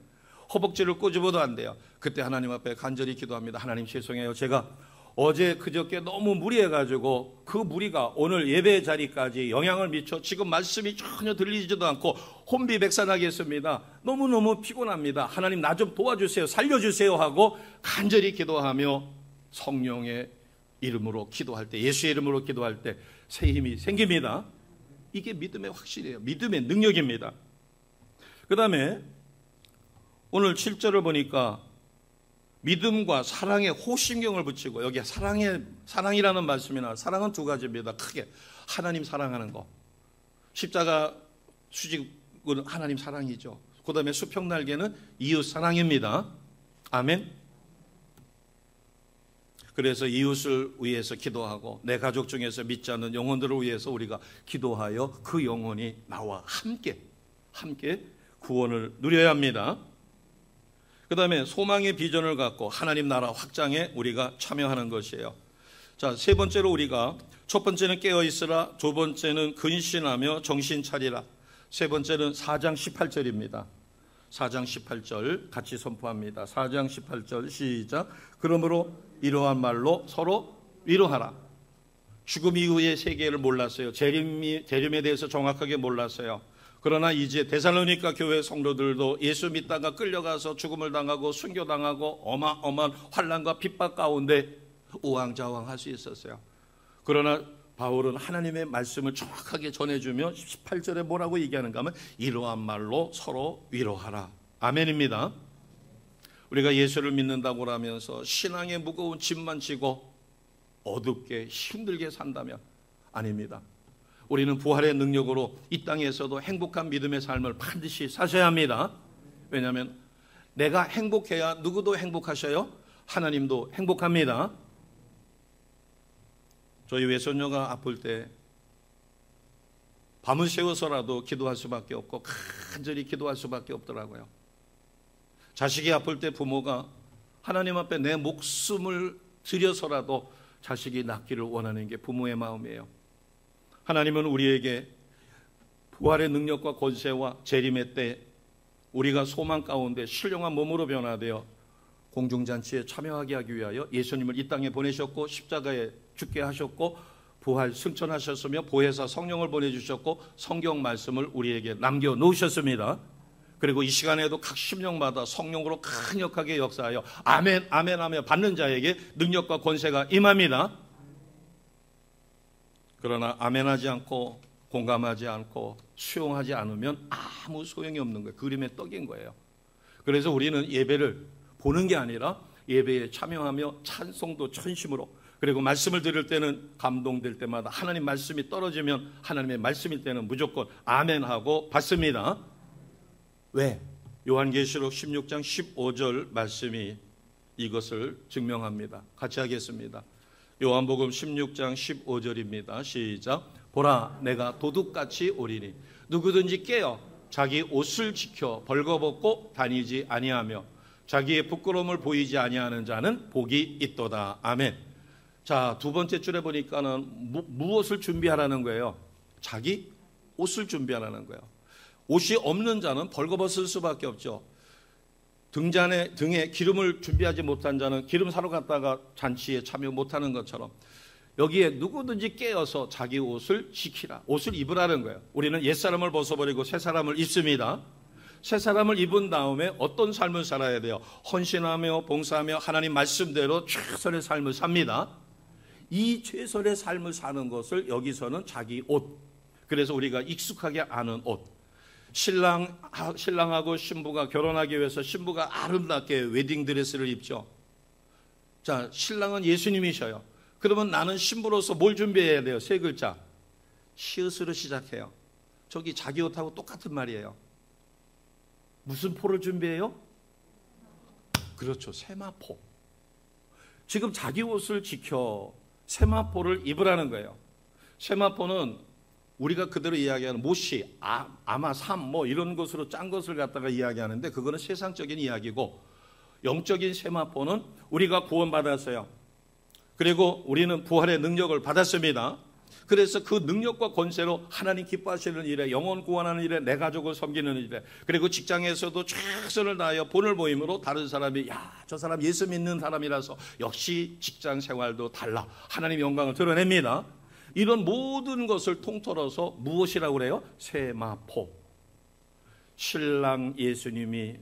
허벅지를 꼬집어도 안 돼요. 그때 하나님 앞에 간절히 기도합니다. 하나님 죄송해요. 제가 어제 그저께 너무 무리해가지고 그 무리가 오늘 예배 자리까지 영향을 미쳐 지금 말씀이 전혀 들리지도 않고 혼비백산하게 했습니다. 너무너무 피곤합니다. 하나님 나 좀 도와주세요. 살려주세요 하고 간절히 기도하며 성령의 이름으로 기도할 때, 예수의 이름으로 기도할 때 새 힘이 생깁니다. 이게 믿음의 확신이에요. 믿음의 능력입니다. 그 다음에 오늘 7절을 보니까 믿음과 사랑에 호심경을 붙이고, 여기 사랑이라는 말씀이 나와요. 사랑은 두 가지입니다. 크게 하나님 사랑하는 거, 십자가 수직은 하나님 사랑이죠. 그 다음에 수평날개는 이웃 사랑입니다. 아멘. 그래서 이웃을 위해서 기도하고 내 가족 중에서 믿지 않는 영혼들을 위해서 우리가 기도하여 그 영혼이 나와 함께 구원을 누려야 합니다. 그 다음에 소망의 비전을 갖고 하나님 나라 확장에 우리가 참여하는 것이에요. 자, 세 번째로 우리가, 첫 번째는 깨어있으라, 두 번째는 근신하며 정신 차리라, 세 번째는 4장 18절입니다. 4장 18절 같이 선포합니다. 4장 18절 시작. 그러므로 이러한 말로 서로 위로하라. 죽음 이후의 세계를 몰랐어요. 재림에 대해서 정확하게 몰랐어요. 그러나 이제 데살로니가 교회 성도들도 예수 믿다가 끌려가서 죽음을 당하고 순교당하고 어마어마한 환난과 핍박 가운데 우왕좌왕할 수 있었어요. 그러나 바울은 하나님의 말씀을 정확하게 전해주며 18절에 뭐라고 얘기하는가 하면 이러한 말로 서로 위로하라. 아멘입니다. 우리가 예수를 믿는다고 하면서 신앙의 무거운 짐만 지고 어둡게 힘들게 산다면 아닙니다. 우리는 부활의 능력으로 이 땅에서도 행복한 믿음의 삶을 반드시 사셔야 합니다. 왜냐하면 내가 행복해야 누구도 행복하셔요. 하나님도 행복합니다. 저희 외손녀가 아플 때 밤을 새워서라도 기도할 수밖에 없고 간절히 기도할 수밖에 없더라고요. 자식이 아플 때 부모가 하나님 앞에 내 목숨을 들여서라도 자식이 낫기를 원하는 게 부모의 마음이에요. 하나님은 우리에게 부활의 능력과 권세와 재림의 때 우리가 소망 가운데 신령한 몸으로 변화되어 공중잔치에 참여하게 하기 위하여 예수님을 이 땅에 보내셨고 십자가에 죽게 하셨고 부활 승천하셨으며 보혜사 성령을 보내주셨고 성경 말씀을 우리에게 남겨놓으셨습니다. 그리고 이 시간에도 각 심령마다 성령으로 강력하게 역사하여 아멘 아멘 하며 받는 자에게 능력과 권세가 임합니다. 그러나 아멘하지 않고 공감하지 않고 수용하지 않으면 아무 소용이 없는 거예요. 그림의 떡인 거예요. 그래서 우리는 예배를 보는 게 아니라 예배에 참여하며 찬송도 전심으로, 그리고 말씀을 들을 때는 감동될 때마다 하나님 말씀이 떨어지면 하나님의 말씀일 때는 무조건 아멘하고 받습니다. 왜? 요한계시록 16장 15절 말씀이 이것을 증명합니다. 같이 하겠습니다. 요한복음 16장 15절입니다. 시작. 보라, 내가 도둑같이 오리니 누구든지 깨어 자기 옷을 지켜 벌거벗고 다니지 아니하며 자기의 부끄러움을 보이지 아니하는 자는 복이 있도다. 아멘. 자, 두 번째 줄에 보니까는 무엇을 준비하라는 거예요? 자기 옷을 준비하라는 거예요. 옷이 없는 자는 벌거벗을 수밖에 없죠. 등에 기름을 준비하지 못한 자는 기름 사러 갔다가 잔치에 참여 못하는 것처럼 여기에 누구든지 깨어서 자기 옷을 지키라, 옷을 입으라는 거예요. 우리는 옛사람을 벗어버리고 새사람을 입습니다. 새사람을 입은 다음에 어떤 삶을 살아야 돼요? 헌신하며 봉사하며 하나님 말씀대로 최선의 삶을 삽니다. 이 최선의 삶을 사는 것을 여기서는 자기 옷, 그래서 우리가 익숙하게 아는 옷, 신랑하고 신부가 결혼하기 위해서 신부가 아름답게 웨딩드레스를 입죠. 자, 신랑은 예수님이셔요. 그러면 나는 신부로서 뭘 준비해야 돼요? 세 글자, 시옷으로 시작해요. 저기 자기 옷하고 똑같은 말이에요. 무슨 포를 준비해요? 그렇죠, 세마포. 지금 자기 옷을 지켜 세마포를 입으라는 거예요. 세마포는 우리가 그대로 이야기하는 모시, 아마, 삼 뭐 이런 것으로 짠 것을 갖다가 이야기하는데 그거는 세상적인 이야기고, 영적인 세마포는 우리가 구원받았어요. 그리고 우리는 부활의 능력을 받았습니다. 그래서 그 능력과 권세로 하나님 기뻐하시는 일에, 영혼 구원하는 일에, 내 가족을 섬기는 일에, 그리고 직장에서도 최선을 다하여 본을 보임으로 다른 사람이 야, 저 사람 예수 믿는 사람이라서 역시 직장 생활도 달라, 하나님 영광을 드러냅니다. 이런 모든 것을 통틀어서 무엇이라고 그래요? 세마포. 신랑 예수님이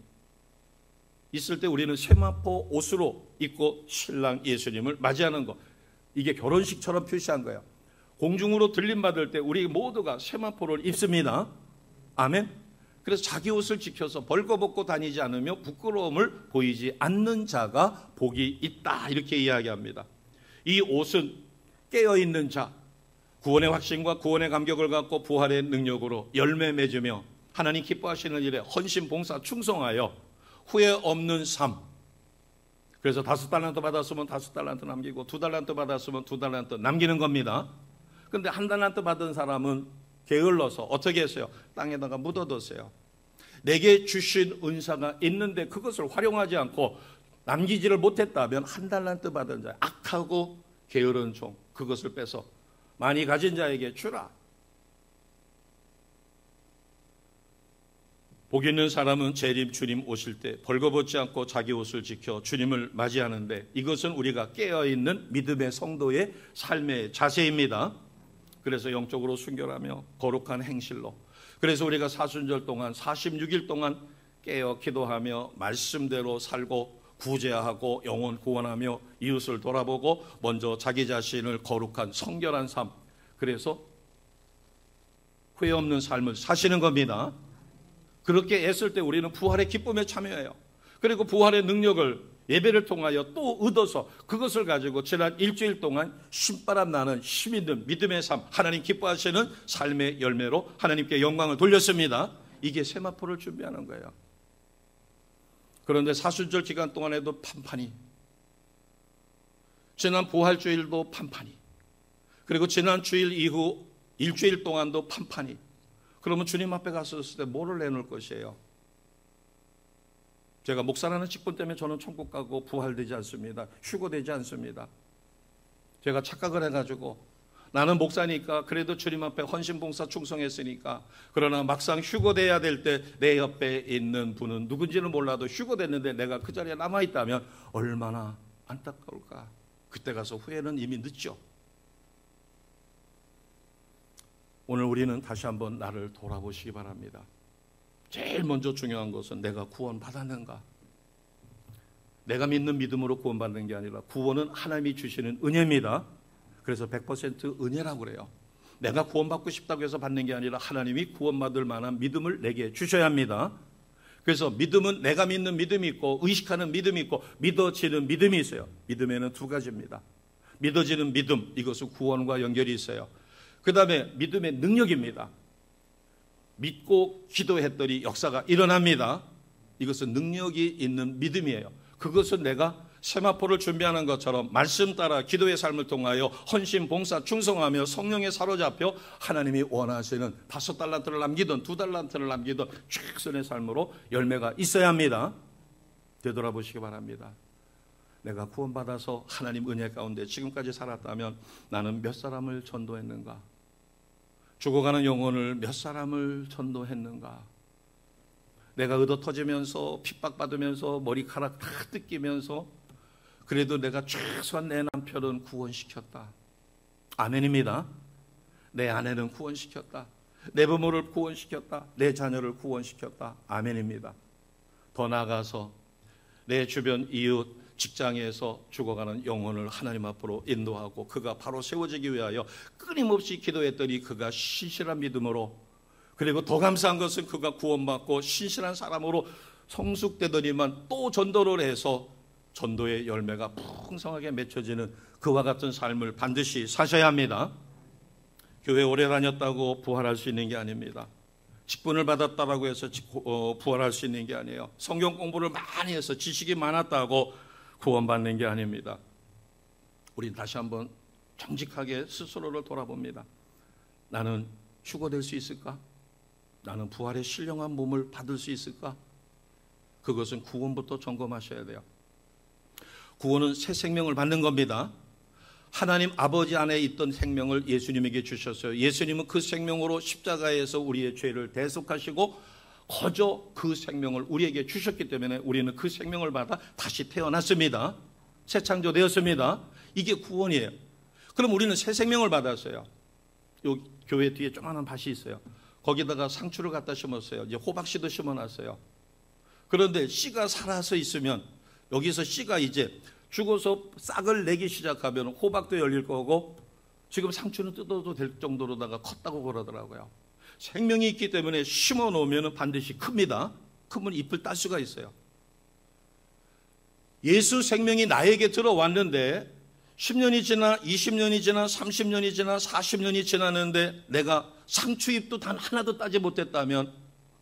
있을 때 우리는 세마포 옷으로 입고 신랑 예수님을 맞이하는 것, 이게 결혼식처럼 표시한 거예요. 공중으로 들림받을 때 우리 모두가 세마포를 입습니다. 아멘. 그래서 자기 옷을 지켜서 벌거벗고 다니지 않으며 부끄러움을 보이지 않는 자가 복이 있다, 이렇게 이야기합니다. 이 옷은 깨어있는 자, 구원의 확신과 구원의 감격을 갖고 부활의 능력으로 열매 맺으며 하나님 기뻐하시는 일에 헌신, 봉사, 충성하여 후회 없는 삶. 그래서 5달란트 받았으면 5달란트 남기고 2달란트 받았으면 2달란트 남기는 겁니다. 그런데 1달란트 받은 사람은 게을러서 어떻게 했어요? 땅에다가 묻어뒀어요. 내게 주신 은사가 있는데 그것을 활용하지 않고 남기지를 못했다면 1달란트 받은 자, 악하고 게으른 종, 그것을 빼서 많이 가진 자에게 주라. 복 있는 사람은 재림 주님 오실 때 벌거벗지 않고 자기 옷을 지켜 주님을 맞이하는데, 이것은 우리가 깨어있는 믿음의 성도의 삶의 자세입니다. 그래서 영적으로 순결하며 거룩한 행실로, 그래서 우리가 사순절 동안 46일 동안 깨어 기도하며 말씀대로 살고 구제하고 영혼 구원하며 이웃을 돌아보고 먼저 자기 자신을 거룩한 성결한 삶, 그래서 후회 없는 삶을 사시는 겁니다. 그렇게 애쓸 때 우리는 부활의 기쁨에 참여해요. 그리고 부활의 능력을 예배를 통하여 또 얻어서 그것을 가지고 지난 일주일 동안 신바람 나는 힘 있는 믿음의 삶, 하나님 기뻐하시는 삶의 열매로 하나님께 영광을 돌렸습니다. 이게 세마포를 준비하는 거예요. 그런데 사순절 기간 동안에도 판판이, 지난 부활주일도 판판이, 그리고 지난 주일 이후 일주일 동안도 판판이. 그러면 주님 앞에 갔을 때 뭐를 내놓을 것이에요? 제가 목사라는 직분 때문에 저는 천국 가고 부활되지 않습니다. 휴거되지 않습니다. 제가 착각을 해가지고 나는 목사니까 그래도 주님 앞에 헌신봉사 충성했으니까, 그러나 막상 휴거돼야 될 때 내 옆에 있는 분은 누군지는 몰라도 휴거됐는데 내가 그 자리에 남아있다면 얼마나 안타까울까. 그때 가서 후회는 이미 늦죠. 오늘 우리는 다시 한번 나를 돌아보시기 바랍니다. 제일 먼저 중요한 것은 내가 구원받았는가? 내가 믿는 믿음으로 구원받는 게 아니라 구원은 하나님이 주시는 은혜입니다. 그래서 100% 은혜라고 그래요. 내가 구원받고 싶다고 해서 받는 게 아니라 하나님이 구원받을 만한 믿음을 내게 주셔야 합니다. 그래서 믿음은 내가 믿는 믿음이 있고 의식하는 믿음이 있고 믿어지는 믿음이 있어요. 믿음에는 두 가지입니다. 믿어지는 믿음, 이것은 구원과 연결이 있어요. 그 다음에 믿음의 능력입니다. 믿고 기도했더니 역사가 일어납니다. 이것은 능력이 있는 믿음이에요. 그것은 내가 세마포를 준비하는 것처럼 말씀 따라 기도의 삶을 통하여 헌신, 봉사, 충성하며 성령에 사로잡혀 하나님이 원하시는 5달란트를 남기든 2달란트를 남기든 최선의 삶으로 열매가 있어야 합니다. 되돌아보시기 바랍니다. 내가 구원받아서 하나님 은혜 가운데 지금까지 살았다면 나는 몇 사람을 전도했는가? 죽어가는 영혼을 몇 사람을 전도했는가? 내가 얻어 터지면서 핍박받으면서 머리카락 다 뜯기면서 그래도 내가 최소한 내 남편은 구원시켰다. 아멘입니다. 내 아내는 구원시켰다. 내 부모를 구원시켰다. 내 자녀를 구원시켰다. 아멘입니다. 더 나아가서 내 주변 이웃, 직장에서 죽어가는 영혼을 하나님 앞으로 인도하고 그가 바로 세워지기 위하여 끊임없이 기도했더니 그가 신실한 믿음으로, 그리고 더 감사한 것은 그가 구원받고 신실한 사람으로 성숙되더니만 또 전도를 해서 전도의 열매가 풍성하게 맺혀지는 그와 같은 삶을 반드시 사셔야 합니다. 교회 오래 다녔다고 부활할 수 있는 게 아닙니다. 직분을 받았다고 해서 부활할 수 있는 게 아니에요. 성경 공부를 많이 해서 지식이 많았다고 구원받는 게 아닙니다. 우린 다시 한번 정직하게 스스로를 돌아봅니다. 나는 휴거될 수 있을까? 나는 부활의 신령한 몸을 받을 수 있을까? 그것은 구원부터 점검하셔야 돼요. 구원은 새 생명을 받는 겁니다. 하나님 아버지 안에 있던 생명을 예수님에게 주셨어요. 예수님은 그 생명으로 십자가에서 우리의 죄를 대속하시고 거저 그 생명을 우리에게 주셨기 때문에 우리는 그 생명을 받아 다시 태어났습니다. 새 창조되었습니다. 이게 구원이에요. 그럼 우리는 새 생명을 받았어요. 요 교회 뒤에 조그마한 밭이 있어요. 거기다가 상추를 갖다 심었어요. 이제 호박씨도 심어놨어요. 그런데 씨가 살아서 있으면 여기서 씨가 이제 죽어서 싹을 내기 시작하면 호박도 열릴 거고 지금 상추는 뜯어도 될 정도로다가 컸다고 그러더라고요. 생명이 있기 때문에 심어 놓으면 반드시 큽니다. 크면 잎을 딸 수가 있어요. 예수 생명이 나에게 들어왔는데 10년이 지나 20년이 지나 30년이 지나 40년이 지났는데 내가 상추잎도 단 하나도 따지 못했다면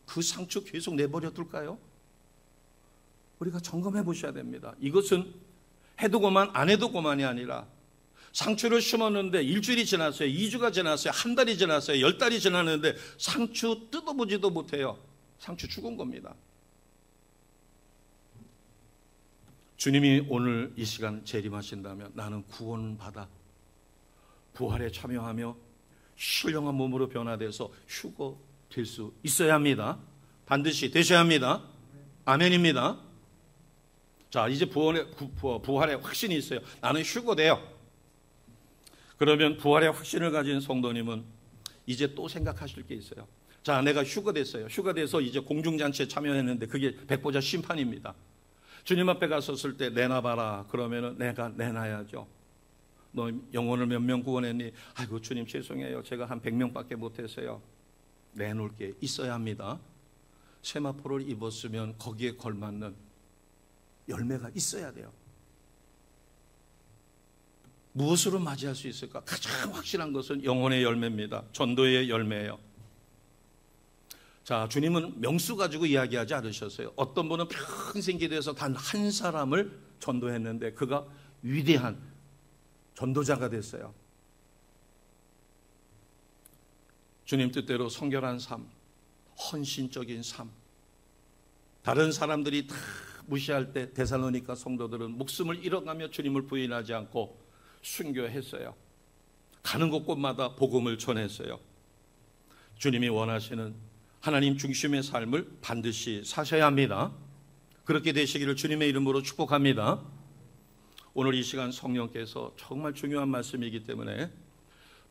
그 상추 계속 내버려 둘까요? 우리가 점검해 보셔야 됩니다. 이것은 해두고만 안 해두고만이 아니라 상추를 심었는데 일주일이 지났어요. 2주가 지났어요. 한 달이 지났어요. 10달이 지났는데 상추 뜯어보지도 못해요. 상추 죽은 겁니다. 주님이 오늘 이 시간 재림하신다면 나는 구원받아 부활에 참여하며 신령한 몸으로 변화돼서 휴거될 수 있어야 합니다. 반드시 되셔야 합니다. 아멘입니다. 자, 이제 부활의 확신이 있어요. 나는 휴거돼요. 그러면 부활의 확신을 가진 성도님은 이제 또 생각하실 게 있어요. 자, 내가 휴거됐어요. 휴거돼서 이제 공중잔치에 참여했는데 그게 백보자 심판입니다. 주님 앞에 갔었을 때 내놔봐라. 그러면은 내가 내놔야죠. 너 영혼을 몇 명 구원했니? 아이고 주님 죄송해요. 제가 한 100명밖에 못했어요. 내놓을 게 있어야 합니다. 세마포를 입었으면 거기에 걸맞는 열매가 있어야 돼요. 무엇으로 맞이할 수 있을까? 가장 확실한 것은 영혼의 열매입니다. 전도의 열매예요. 자, 주님은 명수 가지고 이야기하지 않으셨어요. 어떤 분은 평생 기도해서 단 한 사람을 전도했는데 그가 위대한 전도자가 됐어요. 주님 뜻대로 성결한 삶, 헌신적인 삶. 다른 사람들이 다 무시할 때 데살로니가 성도들은 목숨을 잃어가며 주님을 부인하지 않고 순교했어요. 가는 곳곳마다 복음을 전했어요. 주님이 원하시는 하나님 중심의 삶을 반드시 사셔야 합니다. 그렇게 되시기를 주님의 이름으로 축복합니다. 오늘 이 시간 성령께서 정말 중요한 말씀이기 때문에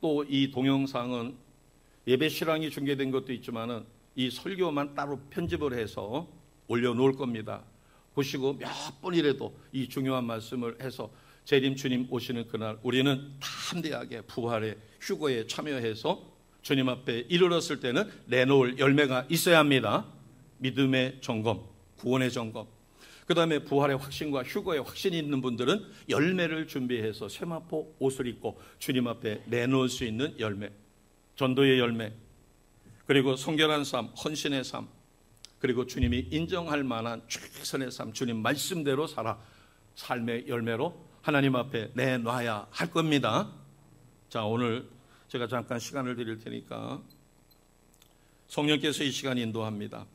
또 이 동영상은 예배 실황이 중계된 것도 있지만은 이 설교만 따로 편집을 해서 올려놓을 겁니다. 보시고 몇 번이라도 이 중요한 말씀을 해서 재림 주님 오시는 그날 우리는 담대하게 부활의 휴거에 참여해서 주님 앞에 이르렀을 때는 내놓을 열매가 있어야 합니다. 믿음의 점검, 구원의 점검. 그 다음에 부활의 확신과 휴거의 확신이 있는 분들은 열매를 준비해서 세마포 옷을 입고 주님 앞에 내놓을 수 있는 열매, 전도의 열매, 그리고 성결한 삶, 헌신의 삶, 그리고 주님이 인정할 만한 최선의 삶, 주님 말씀대로 살아 삶의 열매로 하나님 앞에 내놔야 할 겁니다. 자, 오늘 제가 잠깐 시간을 드릴 테니까 성령께서 이 시간 인도합니다.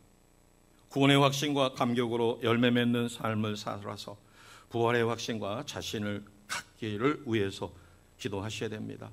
구원의 확신과 감격으로 열매 맺는 삶을 살아서 부활의 확신과 자신을 갖기를 위해서 기도하셔야 됩니다.